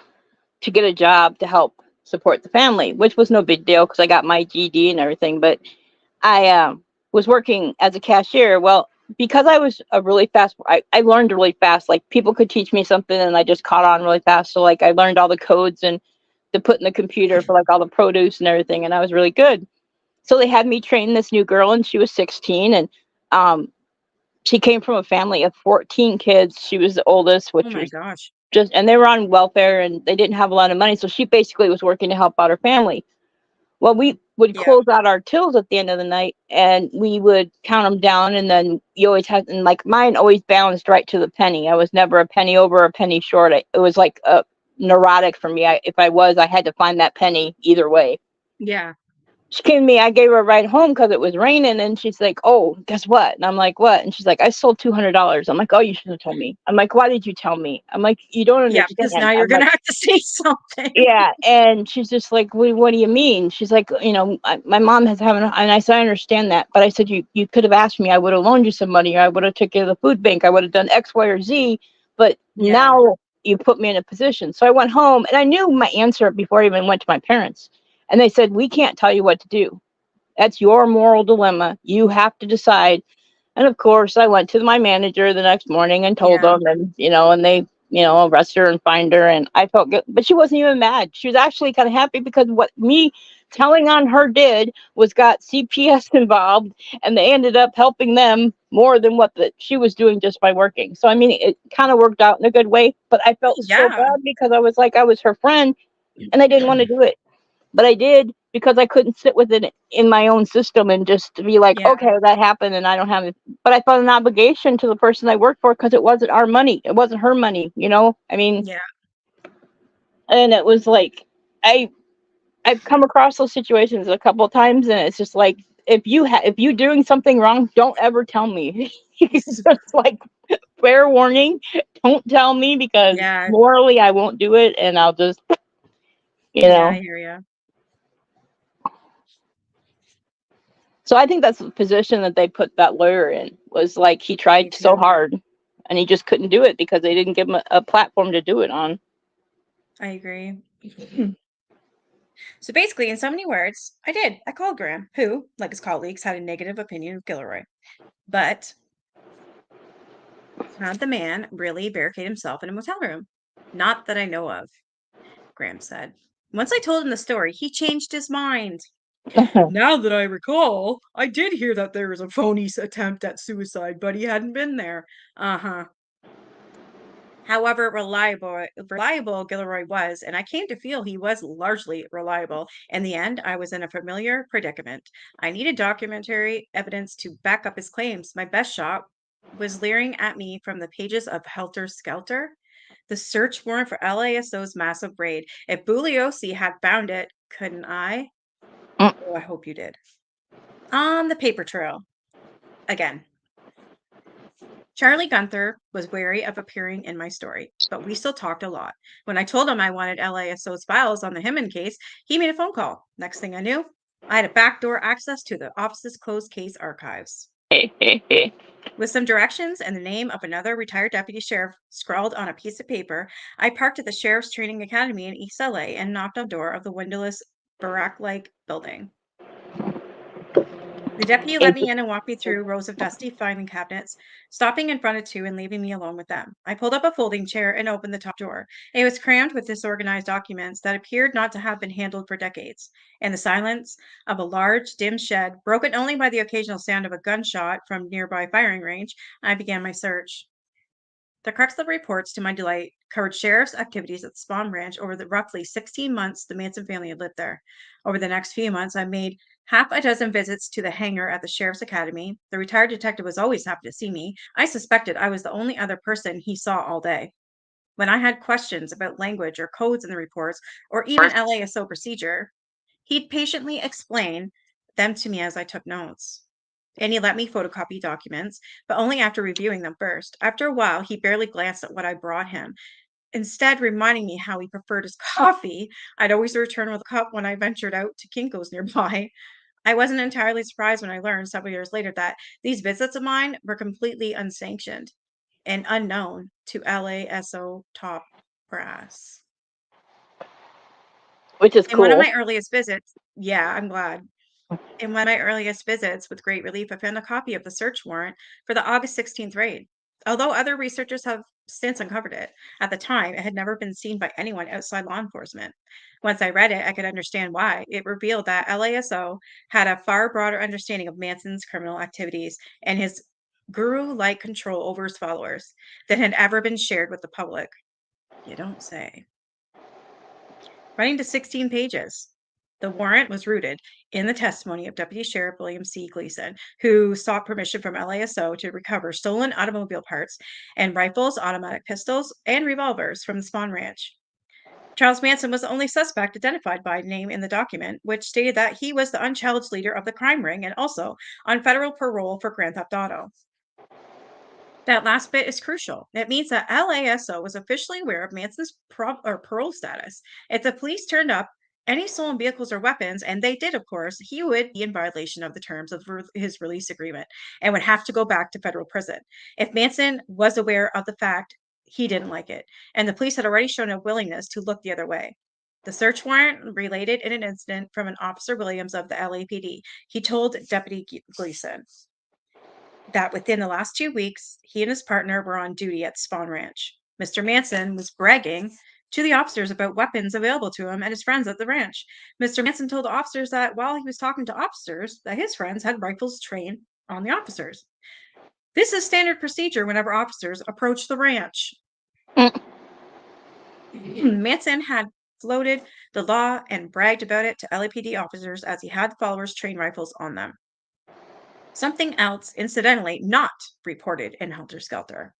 to get a job to help support the family, which was no big deal because I got my GED and everything. But I was working as a cashier. Well, because I was a really fast, I learned really fast. Like, people could teach me something and I just caught on really fast. So like I learned all the codes and to put in the computer for like all the produce and everything, and I was really good. So they had me train this new girl, and she was 16, and she came from a family of 14 kids. She was the oldest, Oh which my was gosh. and they were on welfare and they didn't have a lot of money. So she basically was working to help out her family. Well, we would Yeah. close out our tills at the end of the night and we would count them down. And then you always had, and like mine always balanced right to the penny. I was never a penny over or a penny short. It was like neurotic for me. If I had to find that penny either way. Yeah. She came to me, I gave her a ride home because it was raining, and she's like, oh, guess what? And I'm like, what? And she's like, I sold $200. I'm like, oh, you should have told me. I'm like, why did you tell me? I'm like, you don't Yeah, understand. because now you're I'm gonna like, have to say something. yeah. And she's just like, what do you mean? She's like, my mom has having, and I said, I understand that. But I said, you could have asked me. I would have loaned you some money, or I would have took you to the food bank. I would have done X, Y, or Z. But Yeah. now you put me in a position. So I went home and I knew my answer before I even went to my parents. And they said, we can't tell you what to do. That's your moral dilemma. You have to decide. And of course, I went to my manager the next morning and told Yeah. them, and and they, arrest her and find her. And I felt good, but she wasn't even mad. She was actually kind of happy because what me telling on her did was got CPS involved, and they ended up helping them more than what she was doing just by working. So I mean, it kind of worked out in a good way. But I felt so Yeah. bad because I was like, I was her friend, and I didn't want to do it, but I did because I couldn't sit with it in my own system and just be like, Yeah. okay, that happened and I don't have it. But I felt an obligation to the person I worked for because it wasn't our money. It wasn't her money, I mean, Yeah. and it was like, I've come across those situations a couple of times, and it's just like, if you doing something wrong, don't ever tell me. It's just like, fair warning, don't tell me because Yeah. morally I won't do it, and I'll just, you Yeah, I know. hear you. So I think that's the position that they put that lawyer in, was like he Me tried so too. hard and he just couldn't do it because they didn't give him a platform to do it on. I agree. So basically, in so many words, I did. I called Graham, who, like his colleagues, had a negative opinion of Gilroy. But had the man really barricade himself in a motel room? Not that I know of, Graham said. Once I told him the story, he changed his mind. Now that I recall, I did hear that there was a phony attempt at suicide, but he hadn't been there. Uh-huh. However reliable Gilroy was, and I came to feel he was largely reliable. In the end, I was in a familiar predicament. I needed documentary evidence to back up his claims. My best shot was leering at me from the pages of Helter Skelter, the search warrant for LASO's massive raid. If Bugliosi had found it, couldn't I? Mm. Oh, I hope you did. On the paper trail. Again. Charlie Gunther was wary of appearing in my story, but we still talked a lot. When I told him I wanted LASO's files on the Hinman case, he made a phone call. Next thing I knew, I had a backdoor access to the office's closed case archives. With some directions and the name of another retired deputy sheriff scrawled on a piece of paper, I parked at the Sheriff's Training Academy in East LA and knocked on the door of the windowless, barrack-like building. The deputy let me in and walked me through rows of dusty filing cabinets, stopping in front of two and leaving me alone with them. I pulled up a folding chair and opened the top drawer. It was crammed with disorganized documents that appeared not to have been handled for decades. In the silence of a large, dim shed, broken only by the occasional sound of a gunshot from nearby firing range, I began my search. The crux of the reports, to my delight, covered sheriff's activities at the Spawn Ranch over the roughly 16 months the Manson family had lived there. Over the next few months, I made half a dozen visits to the hangar at the Sheriff's Academy. The retired detective was always happy to see me. I suspected I was the only other person he saw all day. When I had questions about language or codes in the reports, or even LASO procedure, he'd patiently explain them to me as I took notes. And he let me photocopy documents, but only after reviewing them first. After a while, he barely glanced at what I brought him, instead reminding me how he preferred his coffee. I'd always return with a cup when I ventured out to Kinko's nearby. I wasn't entirely surprised when I learned several years later that these visits of mine were completely unsanctioned and unknown to LASO top brass. Which is In one of cool. my earliest visits, yeah, I'm glad. In one of my earliest visits, with great relief, I found a copy of the search warrant for the August 16th raid. Although other researchers have since uncovered it, at the time it had never been seen by anyone outside law enforcement. Once I read it, I could understand why. It revealed that LASO had a far broader understanding of Manson's criminal activities and his guru like control over his followers than had ever been shared with the public. You don't say. Running to 16 pages. The warrant was rooted in the testimony of Deputy Sheriff William C. Gleason, who sought permission from LASO to recover stolen automobile parts and rifles, automatic pistols, and revolvers from the Spawn Ranch. Charles Manson was the only suspect identified by name in the document, which stated that he was the unchallenged leader of the crime ring and also on federal parole for Grand Theft Auto. That last bit is crucial. It means that LASO was officially aware of Manson's parole status. If the police turned up any stolen vehicles or weapons, and they did, of course, he would be in violation of the terms of his release agreement and would have to go back to federal prison. If Manson was aware of the fact he didn't like it, and the police had already shown a willingness to look the other way. The search warrant related in an incident from an Officer Williams of the LAPD. He told Deputy Gleason that within the last 2 weeks, he and his partner were on duty at Spawn Ranch. Mr. Manson was bragging to the officers about weapons available to him and his friends at the ranch. Mr. Manson told the officers that while he was talking to officers, that his friends had rifles trained on the officers. This is standard procedure whenever officers approach the ranch. Manson had floated the law and bragged about it to LAPD officers as he had followers train rifles on them. Something else, incidentally, not reported in Helter Skelter.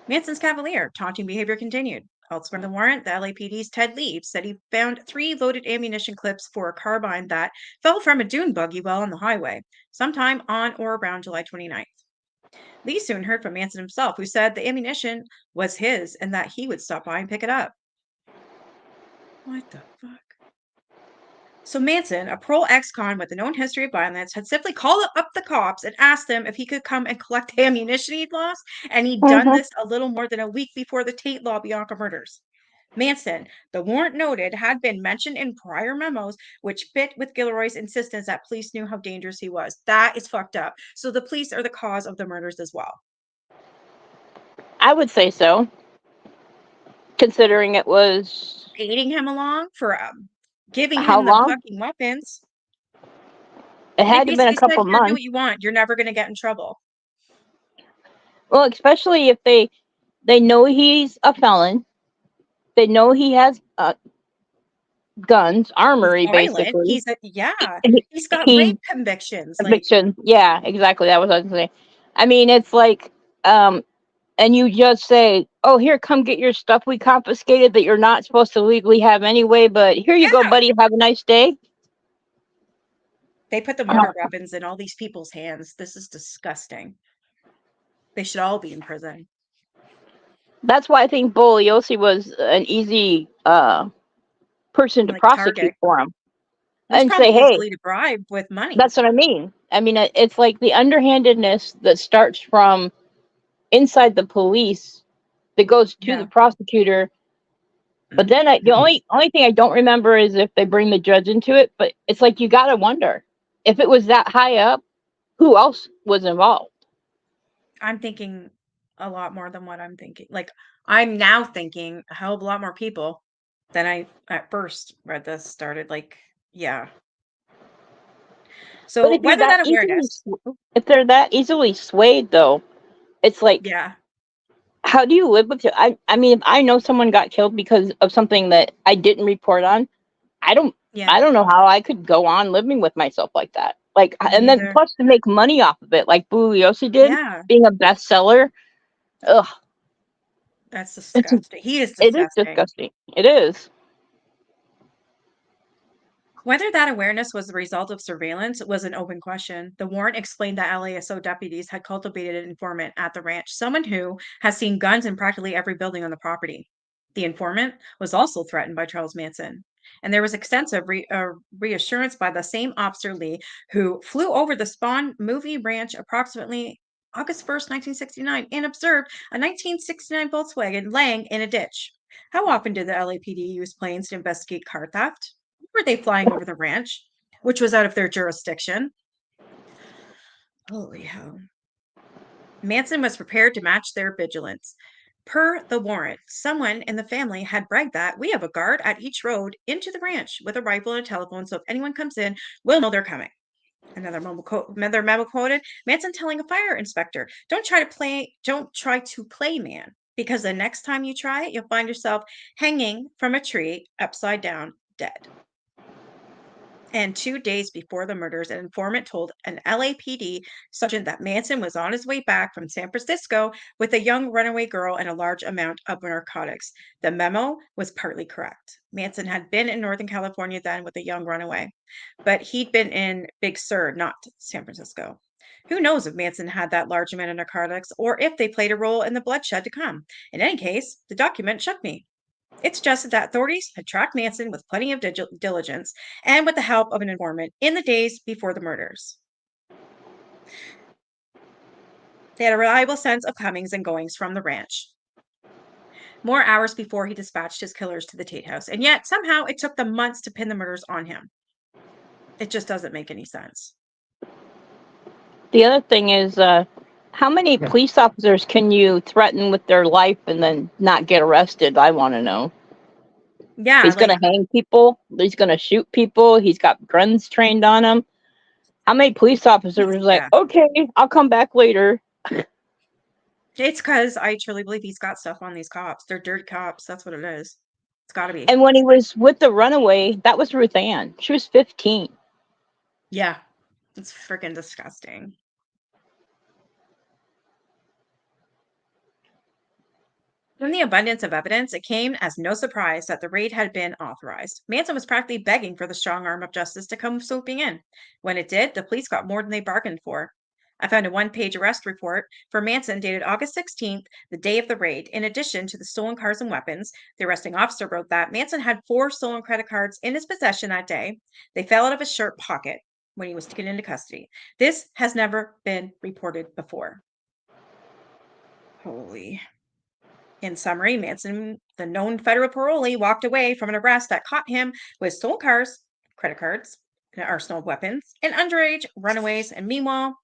Manson's cavalier, taunting behavior continued. Elsewhere in the warrant, the LAPD's Ted Lee said he found 3 loaded ammunition clips for a carbine that fell from a dune buggy while on the highway, sometime on or around July 29th. Lee soon heard from Manson himself, who said the ammunition was his and that he would stop by and pick it up. What the fuck? So Manson, a pro ex-con with a known history of violence, had simply called up the cops and asked them if he could come and collect the ammunition he'd lost, and he'd done this a little more than a week before the Tate LaBianca murders. Manson, the warrant noted, had been mentioned in prior memos, which fit with Gilroy's insistence that police knew how dangerous he was. That is fucked up. So the police are the cause of the murders as well. I would say so, considering it was Aiding him along for giving how him the long? fucking weapons. It had They to have been a basically said, couple "Here, do months. what you want. You're never going to get in trouble." Well, especially if they know he's a felon, they know he has guns, armory, He's violent. basically. He's got He rape convictions. Like, conviction. Yeah, exactly. That was what I was saying. I mean, it's like, and you just say, "Oh, here, come get your stuff we confiscated that you're not supposed to legally have anyway, but here you go, Yeah. buddy. Have a nice day." they put the murder weapons in all these people's hands. This is disgusting. They should all be in prison. That's why I think Bugliosi was an easy person to Like, prosecute target. for him. He's And say, probably "Hey, easily to bribe with money. that's what I mean." I mean, it's like the underhandedness that starts from inside the police that goes to Yeah. the prosecutor. But then the only thing I don't remember is if they bring the judge into it. But it's like you got to wonder if it was that high up, who else was involved? I'm thinking a lot more than what I'm thinking. Like, I'm now thinking a hell of a lot more people than I at first read this started. Like, yeah. But So if you're whether that easily, awareness, if they're that easily swayed, though, it's like, yeah, how do you live with it? I mean, if I know someone got killed because of something that I didn't report on, I don't yeah, I don't know how I could go on living with myself like that. Like, me and then neither. plus to make money off of it, like Bugliosi did, Yeah, being a bestseller. Ugh, that's it's disgusting. He is it is disgusting. disgusting. It is. Whether that awareness was the result of surveillance was an open question. The warrant explained that LASO deputies had cultivated an informant at the ranch, someone who has seen guns in practically every building on the property. The informant was also threatened by Charles Manson. And there was extensive reassurance by the same Officer Lee who flew over the Spawn movie ranch approximately August 1st, 1969, and observed a 1969 Volkswagen laying in a ditch. How often did the LAPD use planes to investigate car theft? Were they flying over the ranch, which was out of their jurisdiction? Holy hell. Manson was prepared to match their vigilance. Per the warrant, someone in the family had bragged that we have a guard at each road into the ranch with a rifle and a telephone, so if anyone comes in, we'll know they're coming. Another memo quoted Manson telling a fire inspector, don't try to play man, because the next time you try it, you'll find yourself hanging from a tree upside down, dead. And 2 days before the murders, an informant told an LAPD sergeant that Manson was on his way back from San Francisco with a young runaway girl and a large amount of narcotics. The memo was partly correct. Manson had been in Northern California then with a young runaway, but he'd been in Big Sur, not San Francisco. Who knows if Manson had that large amount of narcotics or if they played a role in the bloodshed to come. In any case, the document shook me. It suggested that authorities had tracked Manson with plenty of diligence and with the help of an informant in the days before the murders. They had a reliable sense of comings and goings from the ranch. more hours before he dispatched his killers to the Tate house. And yet, somehow, it took them months to pin the murders on him. It just doesn't make any sense. The other thing is, how many police officers can you threaten with their life and then not get arrested? I want to know. Yeah, He's going to hang people. He's going to shoot people. He's got guns trained on him. How many police officers are like, okay, I'll come back later? It's because I truly believe he's got stuff on these cops. They're dirty cops. That's what it is. It's got to be. And when he was with the runaway, that was Ruth Ann. She was 15. Yeah, it's freaking disgusting. From the abundance of evidence, it came as no surprise that the raid had been authorized. Manson was practically begging for the strong arm of justice to come swooping in. When it did, the police got more than they bargained for. I found a one-page arrest report for Manson dated August 16th, the day of the raid. In addition to the stolen cars and weapons, the arresting officer wrote that Manson had 4 stolen credit cards in his possession that day. They fell out of his shirt pocket when he was taken into custody. This has never been reported before. Holy. In summary, Manson, the known federal parolee, walked away from an arrest that caught him with stolen cars, credit cards, an arsenal of weapons, and underage runaways. And meanwhile,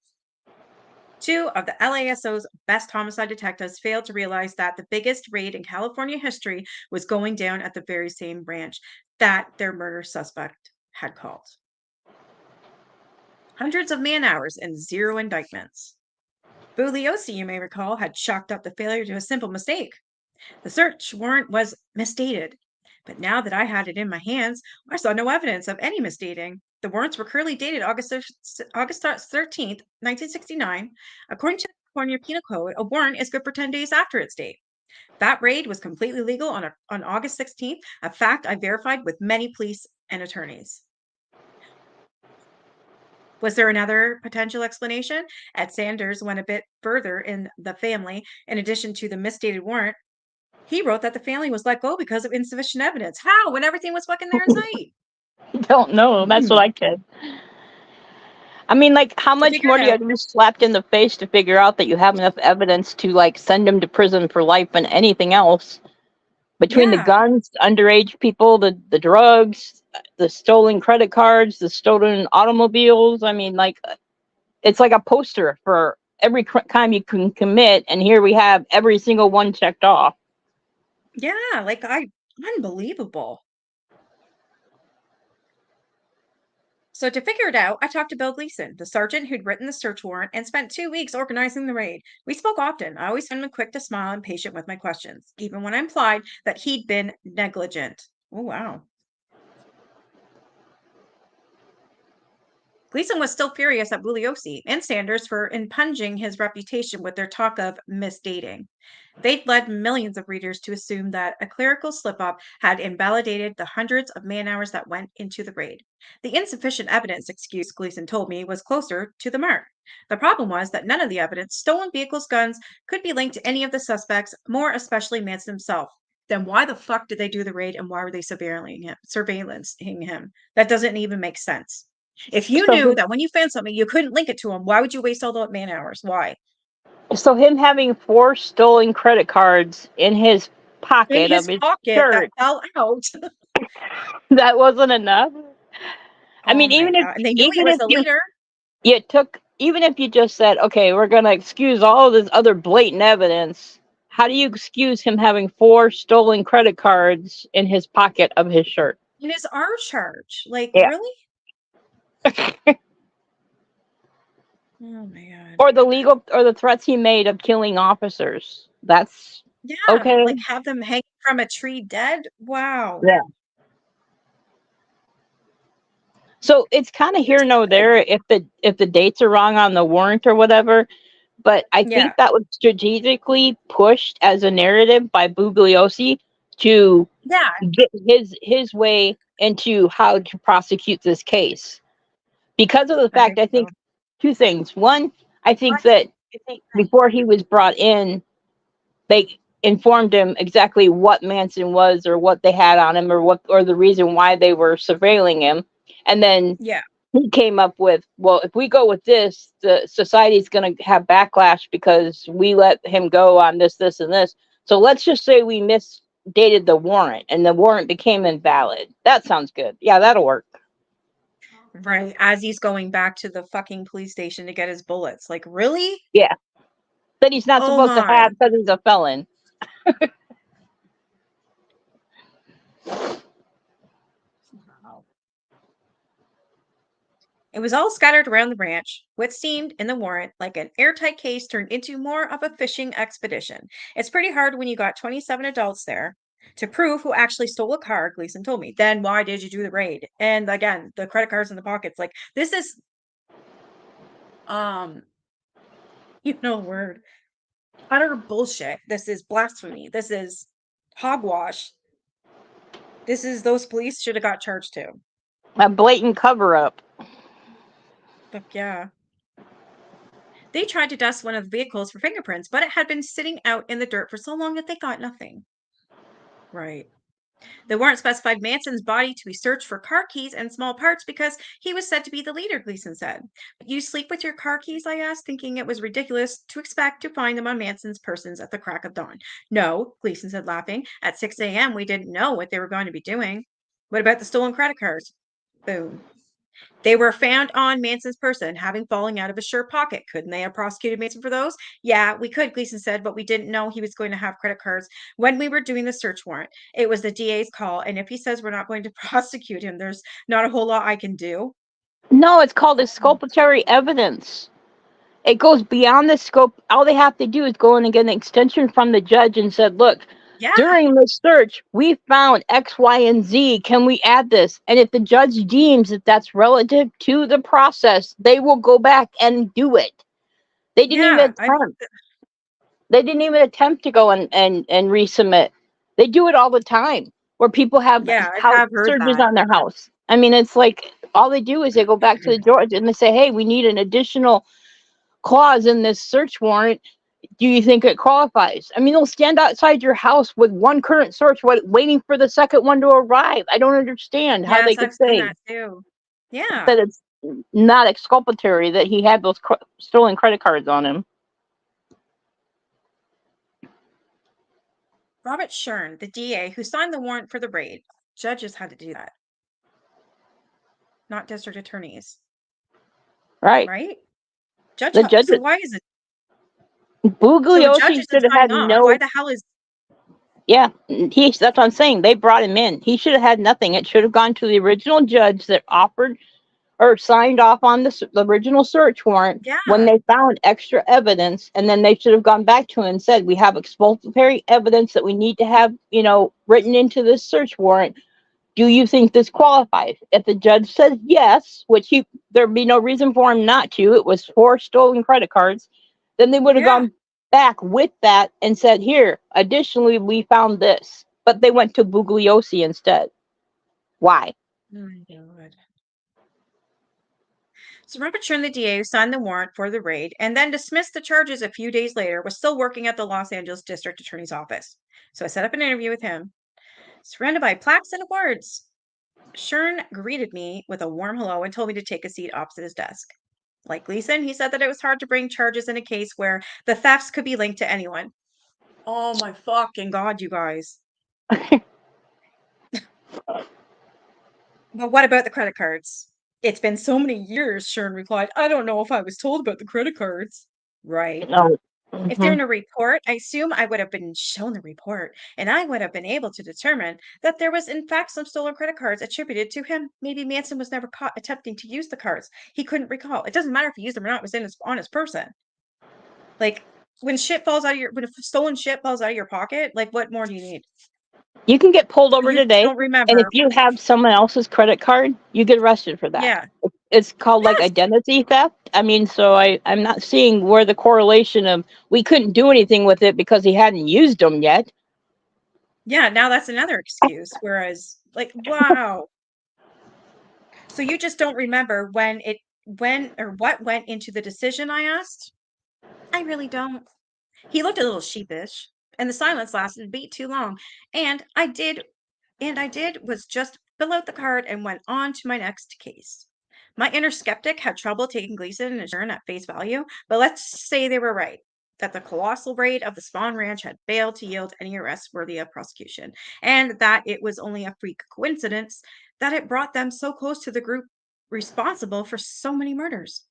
2 of the LASO's best homicide detectives failed to realize that the biggest raid in California history was going down at the very same branch that their murder suspect had called. Hundreds of man-hours and 0 indictments. Bugliosi, you may recall, had chalked up the failure to a simple mistake. The search warrant was misdated, but now that I had it in my hands, I saw no evidence of any misdating. The warrants were clearly dated August 13th, 1969. According to the California Penal Code, a warrant is good for 10 days after its date. That raid was completely legal on August 16th, a fact I verified with many police and attorneys. Was there another potential explanation? Ed Sanders went a bit further in The Family. In addition to the misdated warrant, he wrote that the family was let go because of insufficient evidence. How? When everything was fucking there in sight. I don't know. That's what I did. I mean, like, how much more do you have to be slapped in the face to figure out that you have enough evidence to, like, send him to prison for life and anything else? Between the guns, underage people, the drugs, the stolen credit cards, the stolen automobiles. I mean, like, it's like a poster for every crime you can commit, and here we have every single one checked off. Yeah, like, unbelievable. So to figure it out, I talked to Bill Gleason, the sergeant who'd written the search warrant and spent 2 weeks organizing the raid. We spoke often. I always found him quick to smile and patient with my questions, even when I implied that he'd been negligent. Oh, wow. Gleason was still furious at Bugliosi and Sanders for impugning his reputation with their talk of misdating. They'd led millions of readers to assume that a clerical slip-up had invalidated the hundreds of man-hours that went into the raid. The insufficient evidence excuse, Gleason told me, was closer to the mark. The problem was that none of the evidence, stolen vehicles, guns, could be linked to any of the suspects, more especially Manson himself. Then why the fuck did they do the raid and why were they surveillancing him? That doesn't even make sense. If you knew that when you found something, you couldn't link it to him, why would you waste all the man-hours? Why? So him having 4 stolen credit cards in his pocket of his shirt that fell out. That wasn't enough. I mean, even if they knew he was the leader. Even if you just said, okay, we're gonna excuse all of this other blatant evidence, how do you excuse him having 4 stolen credit cards in his pocket of his shirt? In his arm charge. Like, really? Oh my god. Or the threats he made of killing officers. That's okay. Like have them hang from a tree dead. Wow. Yeah. So it's kind of here no there if the dates are wrong on the warrant or whatever. But I think that was strategically pushed as a narrative by Bugliosi to get his way into how to prosecute this case. Because of the fact, I think 2 things. One, I think that before he was brought in, they informed him exactly what Manson was or what they had on him or the reason why they were surveilling him. And then he came up with, well, if we go with this, the society's going to have backlash because we let him go on this, this, and this. So let's just say we misdated the warrant and the warrant became invalid. That sounds good. Yeah, that'll work. Right. As he's going back to the fucking police station to get his bullets. Like, really? Yeah. That he's not Oh supposed to my. have because he's a felon. It was all scattered around the ranch, what seemed in the warrant like an airtight case turned into more of a fishing expedition. It's pretty hard when you got 27 adults there to prove who actually stole a car, Gleason told me. Then why did you do the raid? And again, the credit cards in the pockets. Like, this is word. Utter bullshit. This is blasphemy. This is hogwash. This is those police should have got charged too. A blatant cover up. Fuck yeah. They tried to dust one of the vehicles for fingerprints, but it had been sitting out in the dirt for so long that they got nothing. Right. They weren't specified Manson's body to be searched for car keys and small parts because he was said to be the leader, Gleason said. You sleep with your car keys? I asked, thinking it was ridiculous to expect to find them on Manson's persons at the crack of dawn. No, Gleason said, laughing. At 6 a.m., we didn't know what they were going to be doing. What about the stolen credit cards? Boom. They were found on Manson's person, having fallen out of his shirt pocket. Couldn't they have prosecuted Manson for those? Yeah, we could, Gleason said, but we didn't know he was going to have credit cards when we were doing the search warrant. It was the DA's call, and if he says we're not going to prosecute him, there's not a whole lot I can do. No, it's called exculpatory evidence. It goes beyond the scope. All they have to do is go in and get an extension from the judge and said, look, Yeah. during the search, we found X, Y, and Z. Can we add this? And if the judge deems that that's relative to the process, they will go back and do it. They didn't even attempt. They didn't even attempt to go and resubmit. They do it all the time where people have house searches on their house. I mean, it's like all they do is they go back to the judge and they say, hey, we need an additional clause in this search warrant. Do you think it qualifies? I mean, they'll stand outside your house with one current search waiting for the second one to arrive. I don't understand how they could say that too. Yeah. that it's not exculpatory that he had those stolen credit cards on him. Robert Shern, the DA who signed the warrant for the raid. Judges had to do that, not district attorneys. Right. Right? The judges. So why is it? Bugliosi should have had no. Why the hell is? Yeah, that's what I'm saying. They brought him in. He should have had nothing. It should have gone to the original judge that offered or signed off on the original search warrant when they found extra evidence, and then they should have gone back to him and said, we have exculpatory evidence that we need to have, written into this search warrant. Do you think this qualifies? If the judge says yes, which there'd be no reason for him not to, it was 4 stolen credit cards, then they would have gone back with that and said, here, additionally, we found this. But they went to Bugliosi instead. Why? Oh my God. So Robert Shern, the DA, who signed the warrant for the raid and then dismissed the charges a few days later, was still working at the Los Angeles District Attorney's Office. So I set up an interview with him. Surrounded by plaques and awards, Shern greeted me with a warm hello and told me to take a seat opposite his desk. Like Gleason, he said that it was hard to bring charges in a case where the thefts could be linked to anyone. Oh my fucking God, you guys. But what about the credit cards? It's been so many years, Shern replied. I don't know if I was told about the credit cards. Right. No. If they're in a report, I assume I would have been shown the report, and I would have been able to determine that there was, in fact, some stolen credit cards attributed to him. Maybe Manson was never caught attempting to use the cards. He couldn't recall. It doesn't matter if he used them or not. It was on his person. Like, when a stolen shit falls out of your pocket, like, what more do you need? You can get pulled over today. Don't remember. And if you have someone else's credit card, you get arrested for that. Yeah. It's called like identity theft. I mean, so I'm not seeing where the correlation of we couldn't do anything with it because he hadn't used them yet. Yeah, now that's another excuse. Whereas, like, wow. So you just don't remember when or what went into the decision, I asked? I really don't. He looked a little sheepish, and the silence lasted a beat too long. And I did was just fill out the card and went on to my next case. My inner skeptic had trouble taking Gleason and Shern at face value, but let's say they were right. that the colossal raid of the Spawn Ranch had failed to yield any arrests worthy of prosecution, and that it was only a freak coincidence that it brought them so close to the group responsible for so many murders.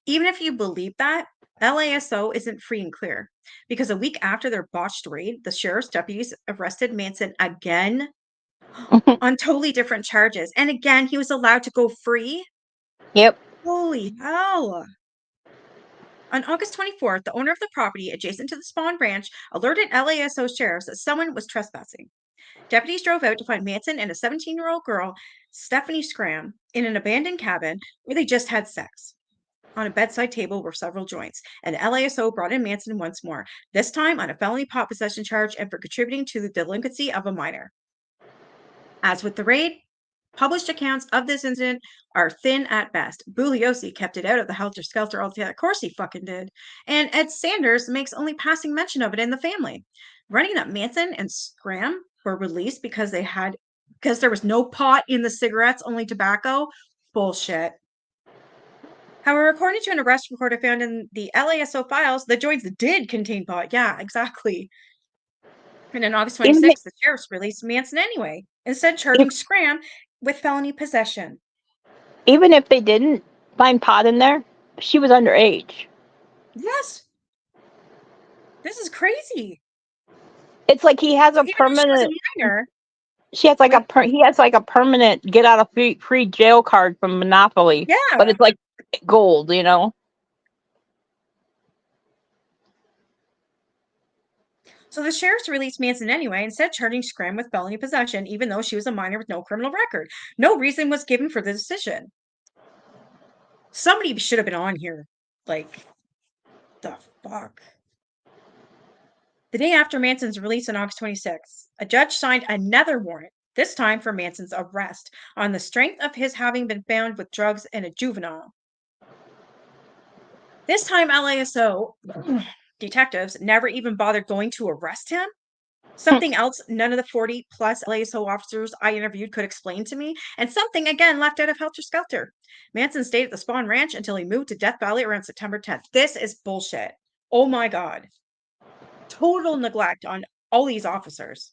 Even if you believe that, LASO isn't free and clear, because a week after their botched raid, the sheriff's deputies arrested Manson again on totally different charges. And again, he was allowed to go free. Yep. Holy hell. On August 24th, the owner of the property adjacent to the Spawn Ranch alerted LASO sheriffs that someone was trespassing. Deputies drove out to find Manson and a 17-year-old girl, Stephanie Scram, in an abandoned cabin where they just had sex. On a bedside table were several joints, and LASO brought in Manson once more, this time on a felony pot possession charge and for contributing to the delinquency of a minor. As with the raid, published accounts of this incident are thin at best. Bugliosi kept it out of the Helter Skelter altogether. Of course he fucking did. And Ed Sanders makes only passing mention of it in the family. Running that Manson and Scram were released because there was no pot in the cigarettes, only tobacco. Bullshit. However, according to an arrest report I found in the LASO files, the joints did contain pot. Yeah, exactly. And on August Even 26th, the sheriffs released Manson anyway, instead charging Scram with felony possession. even if they didn't find pot in there, she was underage. Yes. This is crazy. It's like he has a Even though she was a permanent. minor, She has like he has like a permanent get out of free jail card from Monopoly. yeah. But it's like gold, you know. So the sheriffs released Manson anyway, instead charging Scram with felony possession, even though she was a minor with no criminal record. No reason was given for the decision. Somebody should have been on here. Like, the fuck? The day after Manson's release on August 26th, a judge signed another warrant, this time for Manson's arrest, on the strength of his having been found with drugs in a juvenile. This time, LASO detectives never even bothered going to arrest him. Something else none of the 40 plus LASO officers I interviewed could explain to me, and something again left out of Helter Skelter. Manson stayed at the Spawn Ranch until he moved to Death Valley around September 10th. This is bullshit. Oh my God. Total neglect on all these officers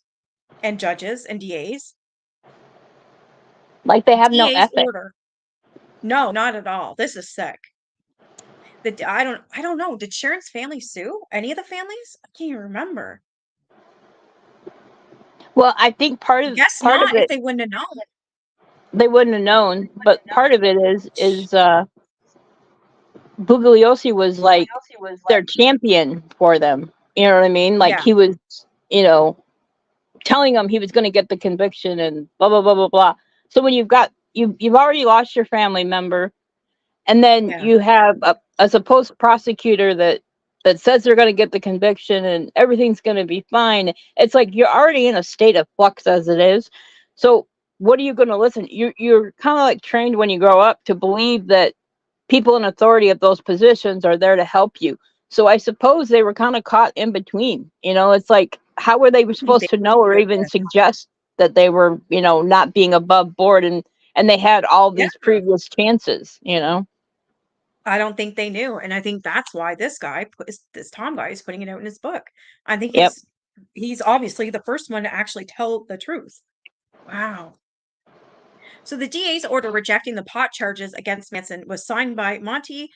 and judges and DAs. Like they have no DA's ethics. order. No, not at all. This is sick. I don't know. Did Sharon's family sue any of the families? I can't even remember. Well, I think part of Guess part not. of If it they wouldn't have known. they wouldn't have known, but part of it is Bugliosi was like their champion for them. You know what I mean? Like Yeah. he was, you know, telling them he was going to get the conviction and blah blah blah blah blah. So when you've already lost your family member, and then Yeah. you have a supposed prosecutor that says they're going to get the conviction and everything's going to be fine. It's like you're already in a state of flux as it is. So what are you going to listen? You're kind of like trained when you grow up to believe that people in authority of those positions are there to help you. So I suppose they were kind of caught in between. You know, it's like, how were they supposed to know or even suggest that they were, you know, not being above board and they had all these Yeah. previous chances, you know? I don't think they knew. And I think that's why this Tom guy is putting it out in his book. I think Yep. he's obviously the first one to actually tell the truth. Wow. So the DA's order rejecting the pot charges against Manson was signed by Monty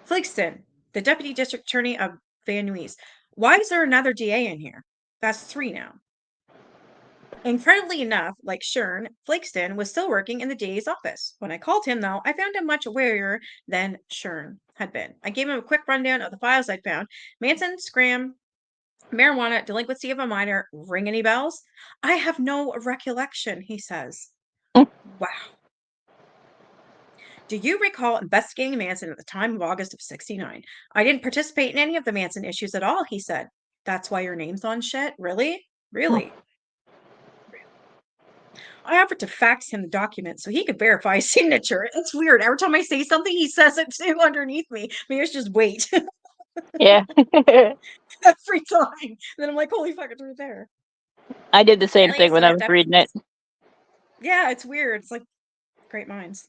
Fligston, the deputy district attorney of Van Nuys. Why is there another DA in here? That's 3 now. Incredibly enough, like Shern, Fligston was still working in the DA's office. When I called him, though, I found him much warier than Shern had been. I gave him a quick rundown of the files I'd found. Manson, Scram, marijuana, delinquency of a minor. Ring any bells? I have no recollection, he says. Wow. Do you recall investigating Manson at the time of August of 69? I didn't participate in any of the Manson issues at all, he said. That's why your name's on shit? Really? Really? I offered to fax him the document so he could verify his signature. It's weird. Every time I say something, he says it too underneath me. Maybe it's just wait. Yeah. Every time. Then I'm like, holy fuck, it's right there. I did the same Apparently thing it's when not I was reading it. Yeah, it's weird. It's like great minds.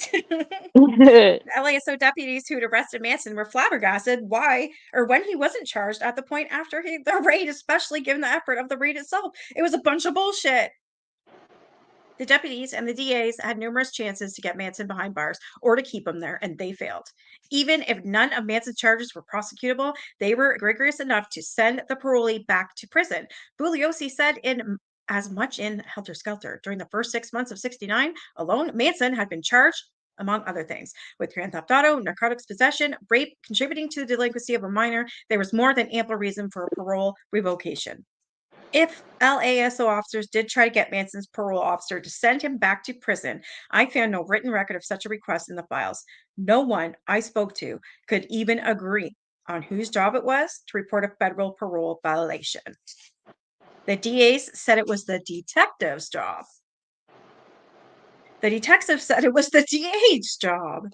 LASO deputies who had arrested Manson were flabbergasted why or when he wasn't charged at the point after the raid, especially given the effort of the raid itself. It was a bunch of bullshit. The deputies and the DAs had numerous chances to get Manson behind bars or to keep him there, and they failed. Even if none of Manson's charges were prosecutable, they were rigorous enough to send the parolee back to prison. Bugliosi said in as much in Helter Skelter. During the first 6 months of 69 alone, Manson had been charged, among other things, with grand theft auto, narcotics possession, rape, contributing to the delinquency of a minor. There was more than ample reason for a parole revocation. If LASO officers did try to get Manson's parole officer to send him back to prison, I found no written record of such a request in the files. No one I spoke to could even agree on whose job it was to report a federal parole violation. The DAs said it was the detective's job. The detective said it was the DA's job.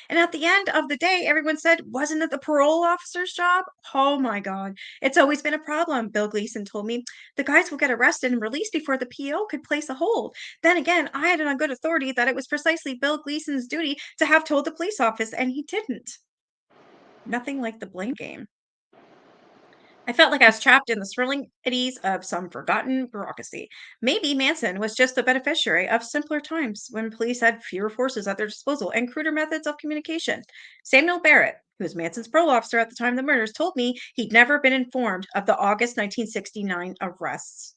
And at the end of the day, everyone said, wasn't it the parole officer's job? Oh my God. It's always been a problem, Bill Gleason told me. The guys will get arrested and released before the PO could place a hold. Then again, I had it on good authority that it was precisely Bill Gleason's duty to have told the police office, and he didn't. Nothing like the blame game. I felt like I was trapped in the swirling eddies of some forgotten bureaucracy. Maybe Manson was just the beneficiary of simpler times when police had fewer forces at their disposal and cruder methods of communication. Samuel Barrett, who was Manson's parole officer at the time of the murders, told me he'd never been informed of the August 1969 arrests.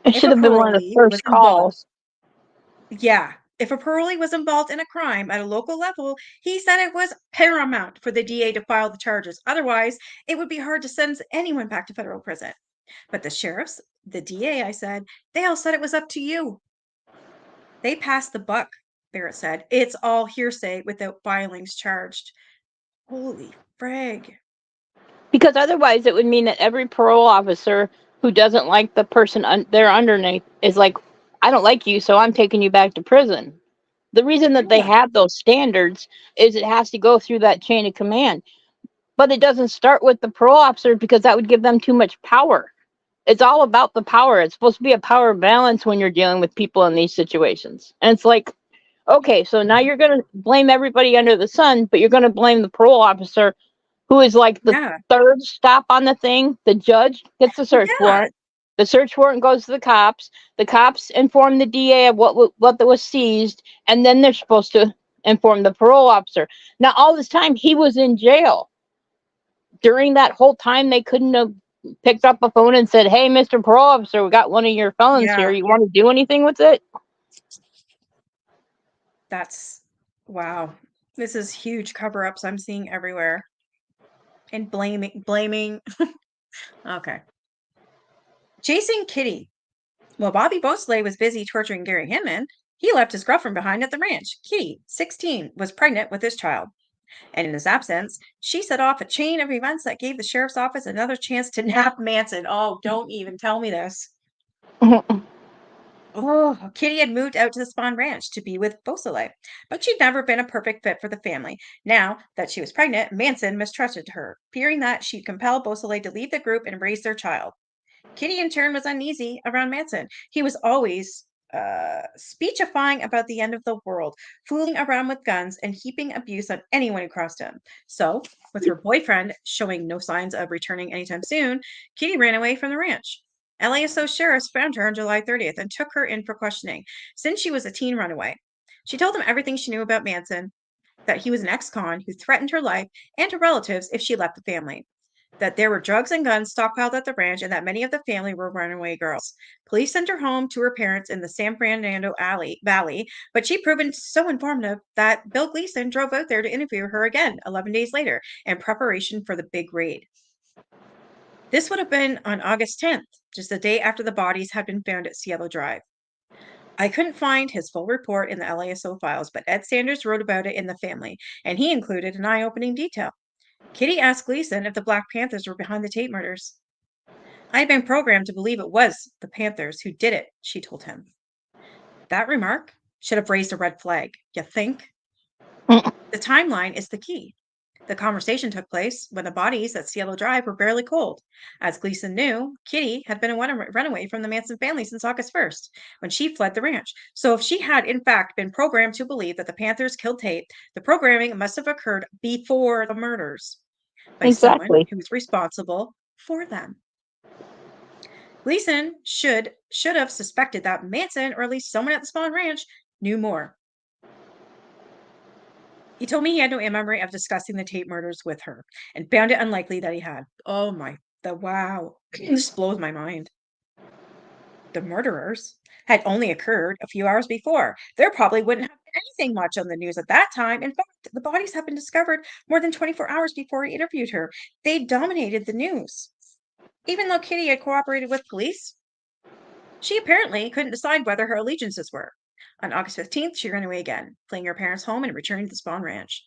It should have been one of the first calls. Yeah. If a parolee was involved in a crime at a local level, he said it was paramount for the DA to file the charges. Otherwise, it would be hard to send anyone back to federal prison. But the sheriffs, the DA, I said, they all said it was up to you. They passed the buck, Barrett said. It's all hearsay without filings charged. Holy frig. Because otherwise, it would mean that every parole officer who doesn't like the person they're underneath is like, I don't like you, so I'm taking you back to prison. The reason that they have those standards is it has to go through that chain of command. But it doesn't start with the parole officer because that would give them too much power. It's all about the power. It's supposed to be a power balance when you're dealing with people in these situations. And it's like, okay, so now you're going to blame everybody under the sun, but you're going to blame the parole officer who is like the third stop on the thing. The judge gets the search warrant. The search warrant goes to the cops. The cops inform the DA of what was seized, and then they're supposed to inform the parole officer. Now, all this time, he was in jail. During that whole time, they couldn't have picked up a phone and said, hey, Mr. Parole Officer, we got one of your felons here. You want to do anything with it? That's, wow. This is huge cover-ups I'm seeing everywhere. And blaming. Okay. Chasing Kitty. While Bobby Beausoleil was busy torturing Gary Hinman, he left his girlfriend behind at the ranch. Kitty, 16, was pregnant with his child. And in his absence, she set off a chain of events that gave the sheriff's office another chance to nab Manson. Oh, don't even tell me this. Oh, Kitty had moved out to the Spawn Ranch to be with Beausoleil, but she'd never been a perfect fit for the family. Now that she was pregnant, Manson mistrusted her, fearing that she'd compel Beausoleil to leave the group and raise their child. Kitty, in turn, was uneasy around Manson. He was always speechifying about the end of the world, fooling around with guns, and heaping abuse on anyone who crossed him. So, with her boyfriend showing no signs of returning anytime soon, Kitty ran away from the ranch. LASO sheriffs found her on July 30th and took her in for questioning, since she was a teen runaway. She told them everything she knew about Manson, that he was an ex-con who threatened her life and her relatives if she left the family, that there were drugs and guns stockpiled at the ranch, and that many of the family were runaway girls. Police sent her home to her parents in the San Fernando Valley, but she proved so informative that Bill Gleason drove out there to interview her again 11 days later in preparation for the big raid. This would have been on August 10th, just the day after the bodies had been found at Cielo Drive. I couldn't find his full report in the LASO files, but Ed Sanders wrote about it in The Family, and he included an eye-opening detail. Kitty asked Gleason if the Black Panthers were behind the Tate murders. I had been programmed to believe it was the Panthers who did it, she told him. That remark should have raised a red flag, you think? The timeline is the key. The conversation took place when the bodies at Cielo Drive were barely cold. As Gleason knew, Kitty had been a runaway from the Manson family since August 1st, when she fled the ranch. So if she had, in fact, been programmed to believe that the Panthers killed Tate, the programming must have occurred before the murders by someone Exactly. who was responsible for them. Gleason should have suspected that Manson, or at least someone at the Spawn Ranch, knew more. He told me he had no memory of discussing the Tate murders with her and found it unlikely that he had. Oh wow. This blows my mind. The murderers had only occurred a few hours before. There probably wouldn't have been anything much on the news at that time. In fact, the bodies had been discovered more than 24 hours before he interviewed her. They dominated the news. Even though Kitty had cooperated with police, she apparently couldn't decide whether her allegiances were. On August 15th, she ran away again, fleeing her parents' home and returning to the Spawn Ranch.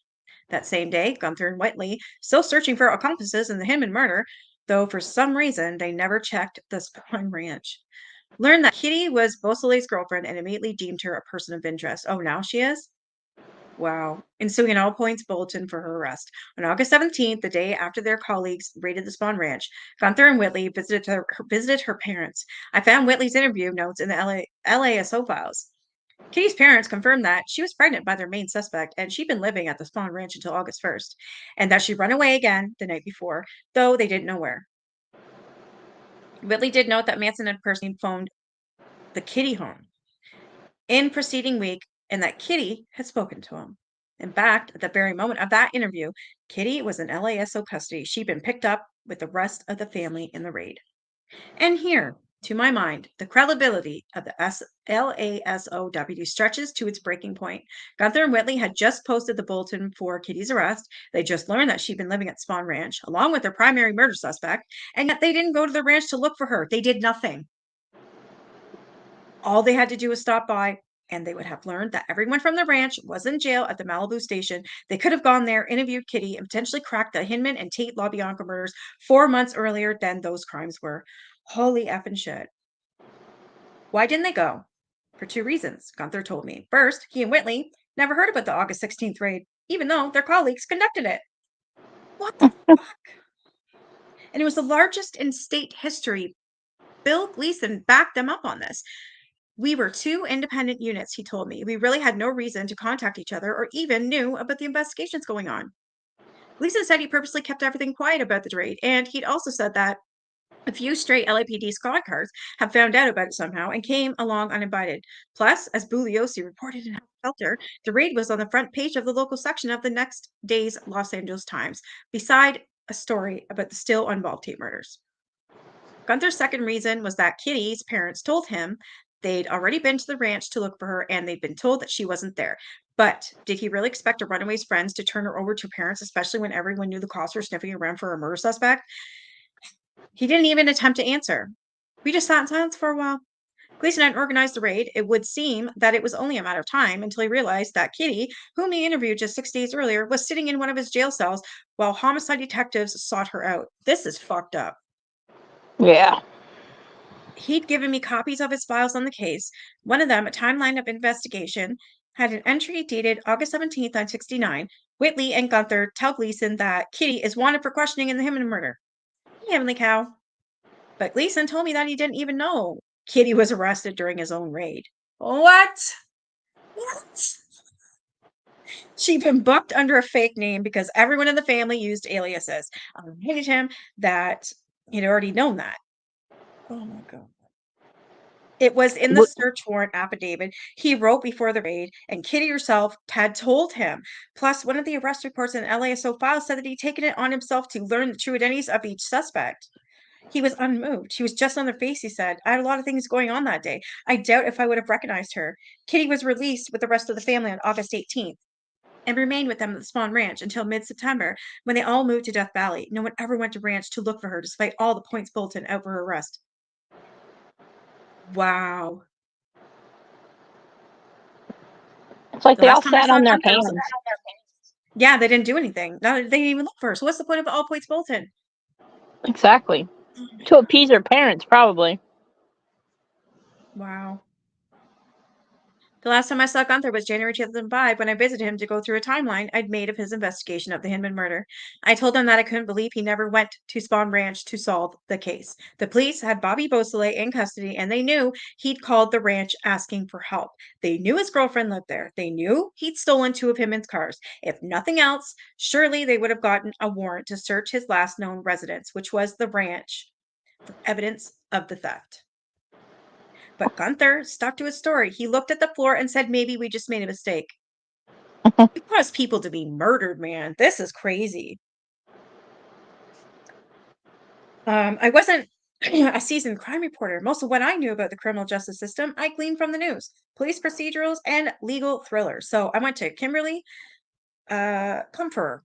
That same day, Gunther and Whitley, still searching for accomplices in the Hinman murder, though for some reason they never checked the Spawn Ranch, learned that Kitty was Beausoleil's girlfriend and immediately deemed her a person of interest. Oh, now she is? Wow. Ensuing an all points bulletin for her arrest. On August 17th, the day after their colleagues raided the Spawn Ranch, Gunther and Whitley visited her parents. I found Whitley's interview notes in the LASO files. Kitty's parents confirmed that she was pregnant by their main suspect and she'd been living at the Spawn Ranch until August 1st, and that she'd run away again the night before, though they didn't know where. Whitley did note that Manson had personally phoned the Kitty home in preceding week and that Kitty had spoken to him. In fact, at the very moment of that interview, Kitty was in LASO custody. She'd been picked up with the rest of the family in the raid. And here, to my mind, the credibility of the LASOW stretches to its breaking point. Gunther and Whitley had just posted the bulletin for Kitty's arrest. They just learned that she'd been living at Spawn Ranch, along with their primary murder suspect, and yet they didn't go to the ranch to look for her. They did nothing. All they had to do was stop by, and they would have learned that everyone from the ranch was in jail at the Malibu station. They could have gone there, interviewed Kitty, and potentially cracked the Hinman and Tate LaBianca murders 4 months earlier than those crimes were. Holy effing shit. Why didn't they go? For 2 reasons, Gunther told me. First, he and Whitley never heard about the August 16th raid, even though their colleagues conducted it. What the fuck? And it was the largest in state history. Bill Gleason backed them up on this. We were 2 independent units, he told me. We really had no reason to contact each other or even knew about the investigations going on. Gleason said he purposely kept everything quiet about the raid, and he'd also said that a few stray LAPD squad cars had found out about it somehow and came along uninvited. Plus, as Bugliosi reported in Shelter, the raid was on the front page of the local section of the next day's Los Angeles Times, beside a story about the still unsolved Tate murders. Gunther's second reason was that Kitty's parents told him they'd already been to the ranch to look for her and they'd been told that she wasn't there. But did he really expect a runaway's friends to turn her over to parents, especially when everyone knew the cops were sniffing around for a murder suspect? He didn't even attempt to answer. We just sat in silence for a while. Gleason had organized the raid. It would seem that it was only a matter of time until he realized that Kitty, whom he interviewed just 6 days earlier, was sitting in one of his jail cells while homicide detectives sought her out. This is fucked up. Yeah. He'd given me copies of his files on the case. One of them, a timeline of investigation, had an entry dated August 17th, 1969. Whitley and Gunther tell Gleason that Kitty is wanted for questioning in the Hinman murder. Heavenly cow. But Gleason told me that he didn't even know Kitty was arrested during his own raid. What? She'd been booked under a fake name because everyone in the family used aliases. I hated him that he'd already known that. Oh my God. It was in the search warrant affidavit he wrote before the raid, and Kitty herself had told him. Plus, one of the arrest reports in LASO files said that he'd taken it on himself to learn the true identities of each suspect. He was unmoved. She was just on their face, he said. I had a lot of things going on that day. I doubt if I would have recognized her. Kitty was released with the rest of the family on August 18th and remained with them at the Spawn Ranch until mid-September when they all moved to Death Valley. No one ever went to ranch to look for her despite all the points bulletin out for her arrest. Wow. It's like The they all last time I sat saw on their Gunther was hands. Yeah, they didn't do anything. No, they didn't even look for her. So what's the point of the all points bulletin? Exactly. To appease their parents, probably. Wow. The last time I saw Gunther was January 2005 when I visited him to go through a timeline I'd made of his investigation of the Hinman murder. I told him that I couldn't believe he never went to Spawn Ranch to solve the case. The police had Bobby Beausoleil in custody and they knew he'd called the ranch asking for help. They knew his girlfriend lived there. They knew he'd stolen 2 of Hinman's cars. If nothing else, surely they would have gotten a warrant to search his last known residence, which was the ranch, for evidence of the theft. But Gunther stuck to his story. He looked at the floor and said, maybe we just made a mistake. He caused people to be murdered, man. This is crazy. I wasn't a seasoned crime reporter. Most of what I knew about the criminal justice system, I gleaned from the news, police procedurals, and legal thrillers. So I went to Kimberly Comfer,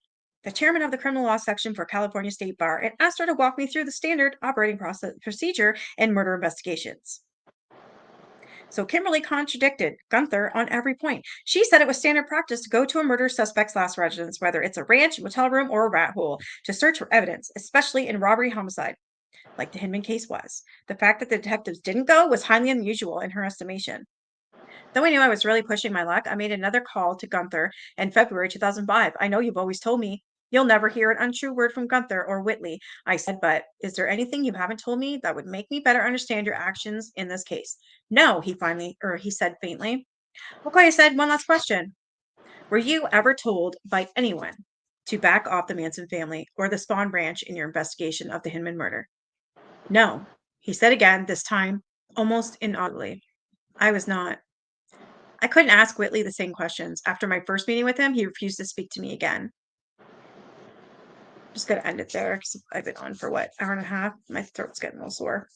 the chairman of the criminal law section for California State Bar, and asked her to walk me through the standard operating procedure in murder investigations. So Kimberly contradicted Gunther on every point. She said it was standard practice to go to a murder suspect's last residence, whether it's a ranch, motel room, or a rat hole, to search for evidence, especially in robbery homicide, like the Hinman case was. The fact that the detectives didn't go was highly unusual in her estimation. Though I knew I was really pushing my luck, I made another call to Gunther in February 2005. I know you've always told me you'll never hear an untrue word from Gunther or Whitley. I said, but is there anything you haven't told me that would make me better understand your actions in this case? No, he said faintly. Okay, I said, one last question. Were you ever told by anyone to back off the Manson family or the Spawn Ranch in your investigation of the Hinman murder? No, he said again, this time almost inaudibly. I was not. I couldn't ask Whitley the same questions. After my first meeting with him, he refused to speak to me again. Just gonna end it there because I've been on for what, hour and a half? My throat's getting a little sore.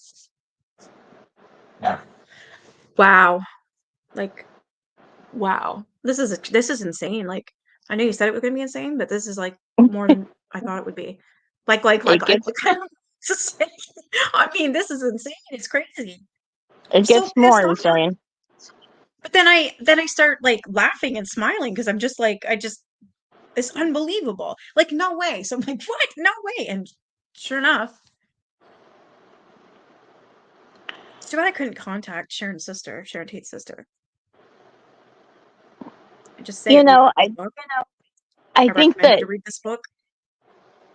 Wow. Like, wow. This is insane. Like, I knew you said it was gonna be insane, but this is like more than I thought it would be. Like, It gets I mean, this is insane. It's crazy. it So gets more pissed off. insane. But then I start like laughing and smiling because I'm just like, it's unbelievable. Like, no way. So I'm like, what? No way. And sure enough, it's too bad I couldn't contact Sharon Tate's sister. I just say, You read know, this I book. I I think recommend you that to read this book.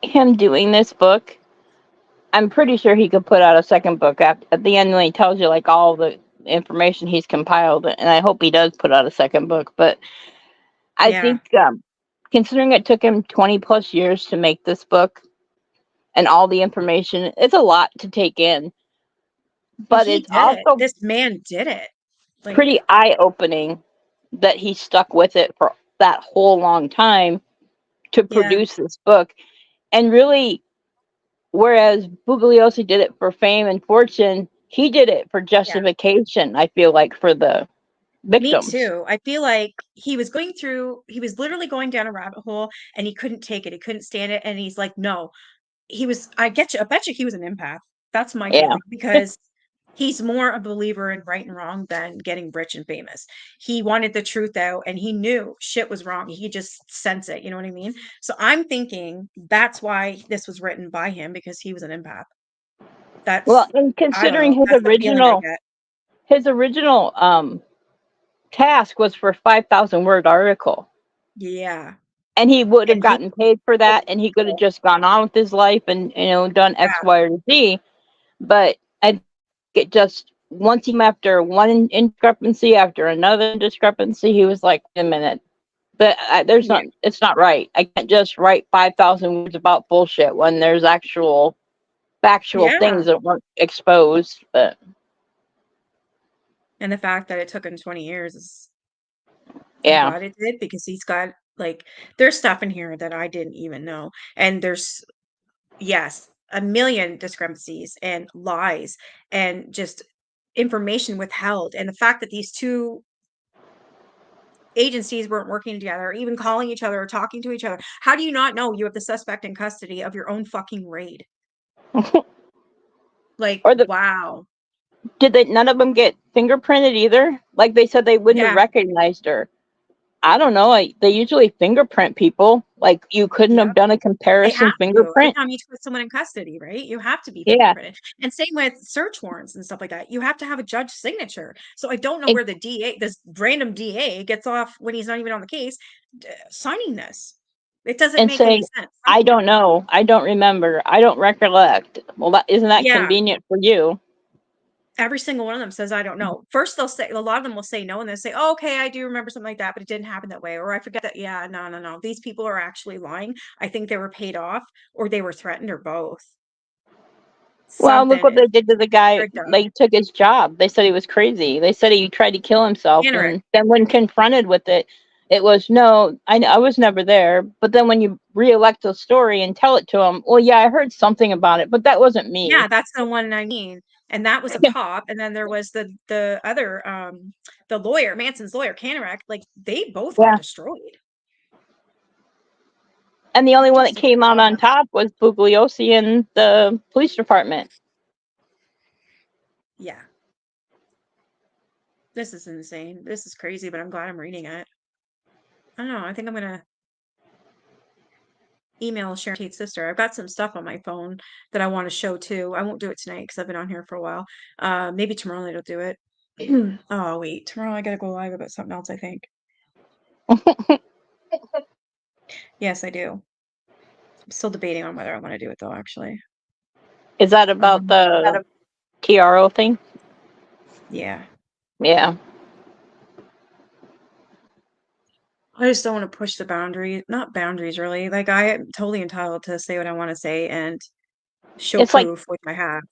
him doing this book, I'm pretty sure he could put out a second book at the end when he tells you like all the information he's compiled, and I hope he does put out a second book. But I Yeah. think, considering it took him 20 plus years to make this book and all the information, it's a lot to take in. But He it's did it. also This man did it. Like, pretty eye opening that he stuck with it for that whole long time to yeah. produce this book. And really, whereas Bugliosi did it for fame and fortune, he did it for justification, I feel like, for the Me victims. too. I feel like he was literally going down a rabbit hole and he couldn't take it. He couldn't stand it. And he's like, no, I bet you he was an empath. That's my Yeah. feeling because he's more a believer in right and wrong than getting rich and famous. He wanted the truth out and he knew shit was wrong. He just sensed it. You know what I mean? So I'm thinking that's why this was written by him because he was an empath. Well, and I don't considering know. That's the feeling I get. his original task was for 5,000 word article, Yeah. and he would have And he, gotten paid for that, and he could have just gone on with his life and done X, yeah. Y, or Z. But I think it just once he after one indiscrepancy after another discrepancy, he was like, "Wait a minute, but Yeah. it's not right. I can't just write 5,000 words about bullshit when there's actual factual Yeah. things that weren't exposed." But And the fact that it took him 20 years is, I'm yeah, glad it did because he's got like, there's stuff in here that I didn't even know. And there's, yes, a million discrepancies and lies and just information withheld. And the fact that these two agencies weren't working together, or even calling each other or talking to each other. How do you not know you have the suspect in custody of your own fucking raid? Like, or wow. did they? None of them get fingerprinted either. Like they said, they wouldn't have Yeah. recognized her. I don't know. They usually fingerprint people. Like you couldn't Yep. have done a They comparison have to. Every fingerprint. time you put someone in custody, right? You have to be Yeah. fingerprinted. And same with search warrants and stuff like that. You have to have a judge signature. So I don't know Ex- where the DA, this random DA, gets off when he's not even on the case signing this. It doesn't And make any saying, sense. I don't know. I don't remember. I don't recollect. Well, isn't that Yeah, convenient for you? every single one of them says, I don't know. First, they'll say, a lot of them will say no, and they'll say, oh, okay, I do remember something like that, but it didn't happen that way. Or I forget that. Yeah, no, no, no. These people are actually lying. I think they were paid off or they were threatened or both. Well, look Something what is they did to the guy. rigged up. They took his job. They said he was crazy. They said he tried to kill himself. Henrik. And then when confronted with it, it was, no, I was never there. But then when you re-elect the story and tell it to him, well, yeah, I heard something about it, but that wasn't me. Yeah, that's the one I mean. And that was a cop. And then there was the other the lawyer, Manson's lawyer, Canarak, like they both Yeah. got destroyed. And the only one that Just came out on top was Bugliosi and the police department. Yeah. This is insane. This is crazy, but I'm glad I'm reading it. I don't know. I think I'm gonna email Sharon Tate's sister. I've got some stuff on my phone that I want to show too. I won't do it tonight because I've been on here for a while. Maybe tomorrow night I'll do it. Oh wait, tomorrow I gotta go live about something else, I think. Yes, I do. I'm still debating on whether I want to do it though, actually. Is that about the TRO thing? Yeah. Yeah. I just don't want to push the boundary, not boundaries really. Like I am totally entitled to say what I want to say and show It's like proof, which I have.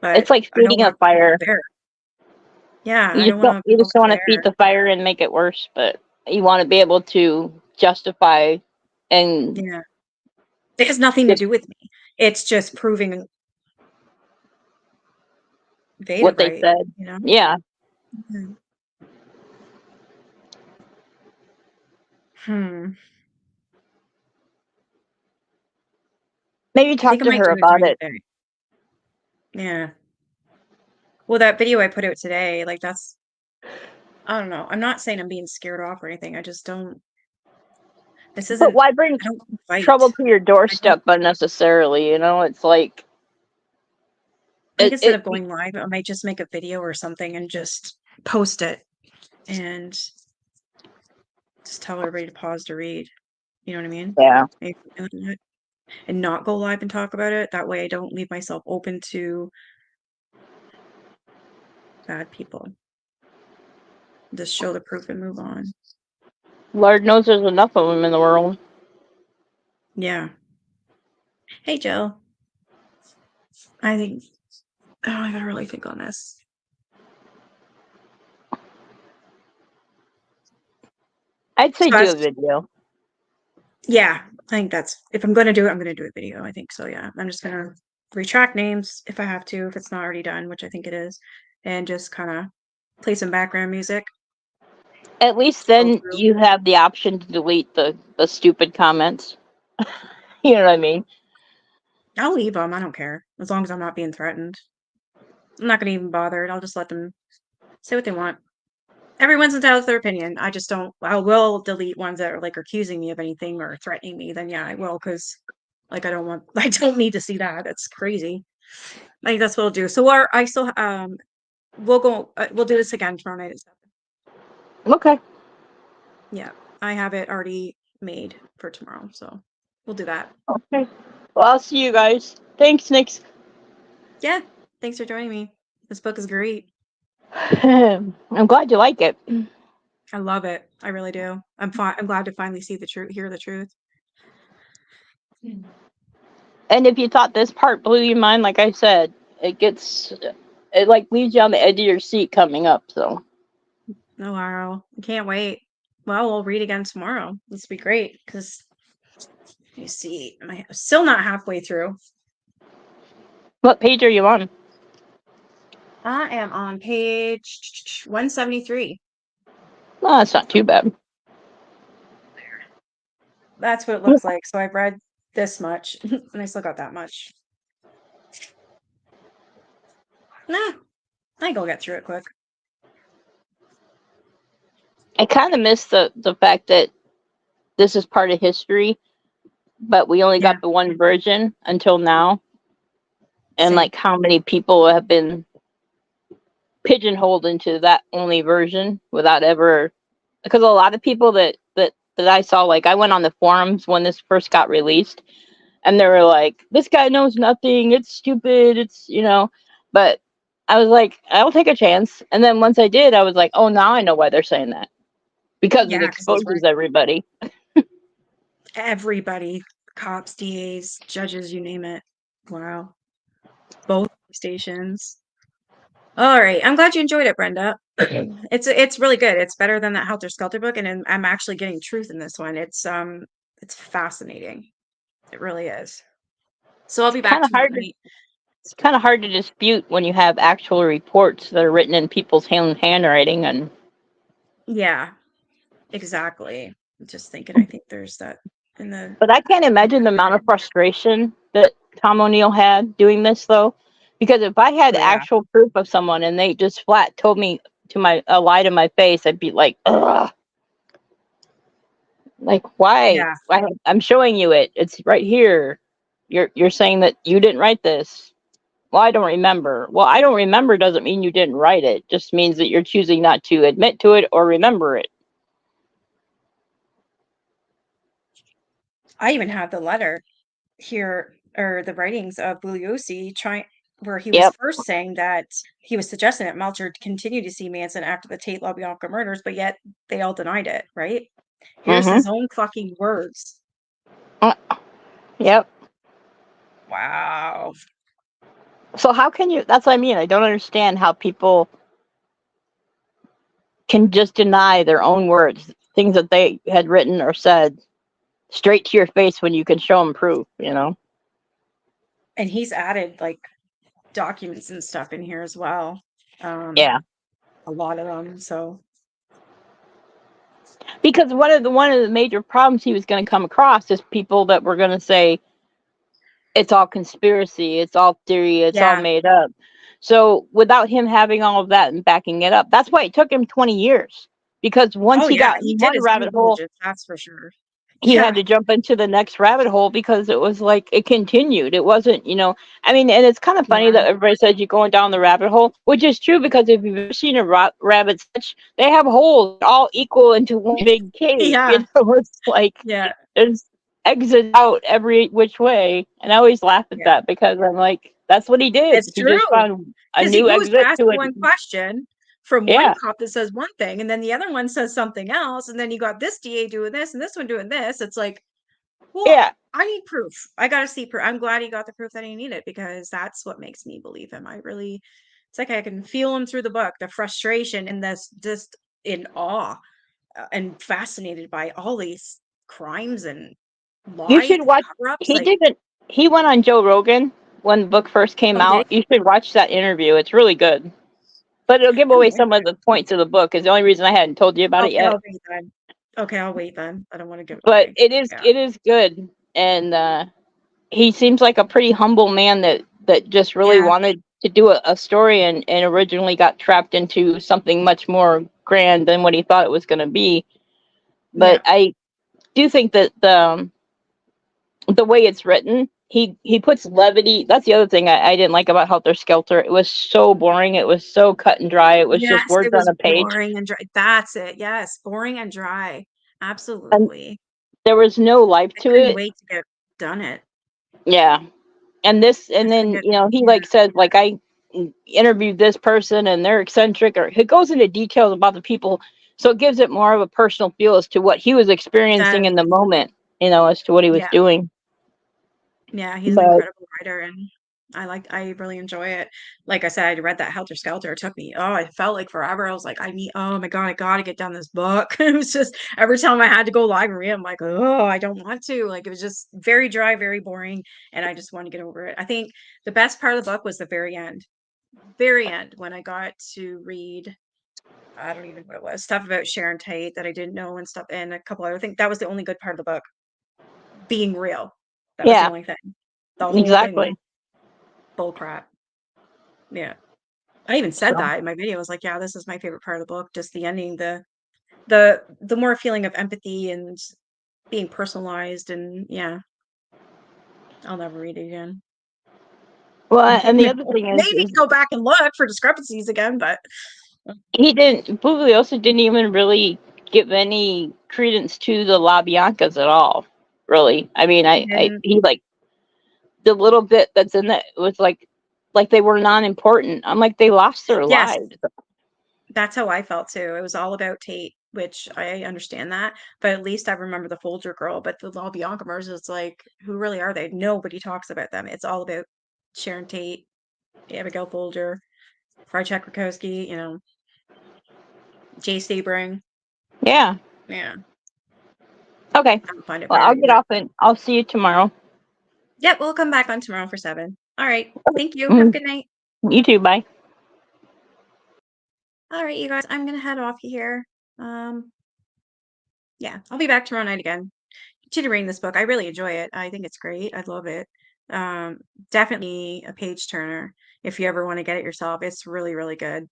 But it's like I don't feeding a want to fire. there. Yeah, I You don't just don't want you to just don't want to there. feed the fire and make it worse, but you want to be able to justify and Yeah. It has nothing to do with me. It's just proving Veda what they right, said. you know? Yeah. Mhm. Hmm. Maybe I talk think I to might her do it about during the it. day. Yeah. Well, that video I put out today, like that's I don't know. I'm not saying I'm being scared off or anything. I just don't this But isn't why bring I don't fight. trouble to your I don't doorstep unnecessarily? You know, it's like I think instead it of going live, I might just make a video or something and just post it and just tell everybody to pause to read. You know what I mean? yeah. Maybe do that and not go live and talk about it. That way I don't leave myself open to bad people. Just show the proof and move on. Lord knows there's enough of them in the world. Yeah. Hey, Jill. I think, oh, I gotta really think on this. I'd say So do as- a video. Yeah, I think that's, if I'm gonna do it, I'm gonna do a video. I think so, yeah. I'm just gonna retract names if I have to, if it's not already done, which I think it is, and just kind of play some background music. At least Scroll then through. you have the option to delete the stupid comments. You know what I mean? I'll leave them. I don't care. As long as I'm not being threatened. I'm not gonna even bother. I'll just let them say what they want. Everyone's entitled to their opinion. I just don't. I will delete ones that are like accusing me of anything or threatening me. Then yeah, I will because like I don't want. I don't need to see that. That's crazy. I think that's what we'll do. So I still we'll go. We'll do this again tomorrow night at 7. Okay. Yeah, I have it already made for tomorrow, so we'll do that. Okay. Well, I'll see you guys. Thanks, Nix. Yeah, thanks for joining me. This book is great. I'm glad you like it. I love it. I really do. I'm glad to finally see the truth, hear the truth. And if you thought this part blew your mind, like I said, it like leaves you on the edge of your seat coming up. So Oh wow, I can't wait. Well, we'll read again tomorrow. This will be great because you see, I'm still not halfway through. what page are you on? I am on page 173. Oh, that's not too bad. That's what it looks like. So I've read this much, and I still got that much. Nah, I think I'll get through it quick. I kind of miss the fact that this is part of history, but we only Yeah, got the one version until now, and same. like how many people have been pigeonholed into that only version without ever, because a lot of people that I saw, like I went on the forums when this first got released, and they were like, this guy knows nothing, it's stupid, it's, but I was like, I'll take a chance. And then once I did, I was like, oh, now I know why they're saying that, because it Yeah, because he's exposes right. everybody. Everybody, cops, DAs, judges, you name it. Wow. Both stations. All right. I'm glad you enjoyed it, Brenda. It's really good. It's better than that Helter Skelter book, and I'm actually getting truth in this one. It's fascinating. It really is. So I'll be back kind of hard to tonight. it's kind of hard to dispute when you have actual reports that are written in people's handwriting. And Yeah, exactly. Just thinking, I think there's that in the but I can't imagine the amount of frustration that Tom O'Neill had doing this, though, because if I had oh yeah. actual proof of someone and they just flat told me to my a lie to my face, I'd be like, ugh, like why? Yeah. I'm showing you it. It's right here. You're saying that you didn't write this. Well, I don't remember. Well, I don't remember doesn't mean you didn't write it. Just means that you're choosing not to admit to it or remember it. I even have the letter here, or the writings of Bugliosi trying where he was Yep. first saying that he was suggesting that Melcher continue to see Manson after the Tate LaBianca murders, but yet they all denied it, right? Here's Mm-hmm. his own fucking words. Yep. Wow. So how can you? That's what I mean. I don't understand how people can just deny their own words, things that they had written or said, straight to your face when you can show them proof. And he's added like documents and stuff in here as well. Yeah. A lot of them. So Because one of the major problems he was going to come across is people that were going to say it's all conspiracy, it's all theory, it's all yeah. made up. So without him having all of that and backing it up, that's why it took him 20 years. Because once Oh he yeah, got he in did one his due rabbit hole, diligence, that's for sure. he had Yeah. to jump into the next rabbit hole because it was like it continued. It wasn't, I mean, and it's kind of funny Yeah. that everybody says you're going down the rabbit hole, which is true because if you've ever seen a rabbit sketch, they have holes all equal into one big cave. Yeah. It's like Yeah. there's exits out every which way. And I always laugh at Yeah. that because I'm like, that's what he did. It's He just true. found a Because he new goes exit past to it. one question from one Yeah, cop that says one thing, and then the other one says something else, and then you got this DA doing this and this one doing this. It's like, well, yeah. I need proof. I gotta see proof. I'm glad he got the proof that he needed because that's what makes me believe him. It's like I can feel him through the book, the frustration and this just in awe and fascinated by all these crimes and You lies should and watch. cover-ups. He Like, didn't. He went on Joe Rogan when the book first came oh, did out. he? You should watch that interview. It's really good, but it'll give I'm away going some of to. the points of the book. Is the only reason I hadn't told you about it Okay, yet. I'll wait then. Okay, I'll wait then. I don't want to give it But away. it is Yeah. it is good, and he seems like a pretty humble man that just really Yeah. wanted to do a story and originally got trapped into something much more grand than what he thought it was going to be. But Yeah. I do think that the way it's written, he puts levity. That's the other thing I didn't like about Helter Skelter. It was so boring. It was so cut and dry. It was just Yes, words it on was a page, boring and dry. That's it. Yes, boring and dry. and Absolutely. there was no life I to couldn't it. wait to get done it. Yeah, and this, I and then couldn't get he yeah. like says like I interviewed this person and they're eccentric, or it goes into details about the people, so it gives it more of a personal feel as to what he was It experiencing does. in the moment. As to what he was Yeah. doing. Yeah, he's an But incredible writer and I really enjoy it. Like I said, I read that Helter Skelter. It took me, oh, it felt like forever. I was like, oh my God, I gotta get done this book. It was just every time I had to go library, I'm like, oh, I don't want to. Like it was just very dry, very boring, and I just want to get over it. I think the best part of the book was the very end when I got to read, I don't even know what it was, stuff about Sharon Tate that I didn't know and stuff, and a couple other things. That was the only good part of the book, being real. That was the yeah, only thing. The whole thing was exactly. bull crap. Yeah. I even said So that in my video. I was like, yeah, this is my favorite part of the book, just the ending, the the more feeling of empathy and being personalized, and yeah, I'll never read it again. Well, and the other thing Maybe is go back and look for discrepancies again, but Bugliosi didn't even really give any credence to the LaBiancas at all, really. I mean, didn't. he like the little bit that's in that was like they were non-important. I'm like, they lost their Yes, lives. that's how I felt too. It was all about Tate, which I understand that, but at least I remember the Folger girl. But the LaBiancas, it's like, who really are they? Nobody talks about them. It's all about Sharon Tate, Abigail Folger, Frycheck Rakowski, Jay Sebring. Yeah. Yeah, Okay. I don't find it Well, I'll very get good. off and I'll see you tomorrow. Yep, we'll come back on tomorrow for 7. All right. Thank you. Have a Mhm. good night. You too. Bye. All right, you guys, I'm gonna head off here. Yeah, I'll be back tomorrow night again. Continue reading this book. I really enjoy it. I think it's great. I love it. Definitely a page turner if you ever want to get it yourself. It's really, really good.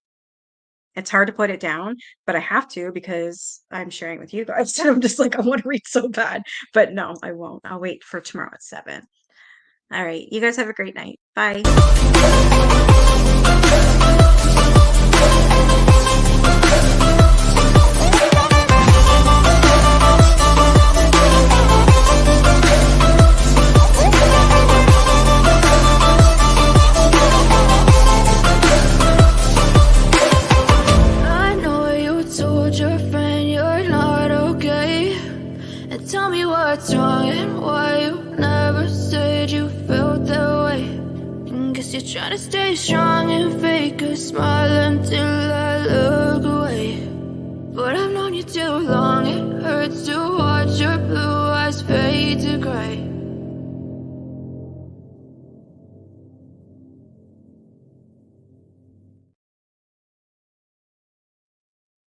It's hard to put it down, but I have to because I'm sharing with you guys. So I'm just like, I want to read so bad. But no, I won't. I'll wait for tomorrow at 7. All right. You guys have a great night. Bye. I know you told your friend you're not okay. And tell me what's wrong and why you never said you felt that way. And guess you're trying to stay strong and fake a smile until I look away. But I've known you too long, it hurts to watch your blue eyes fade to gray.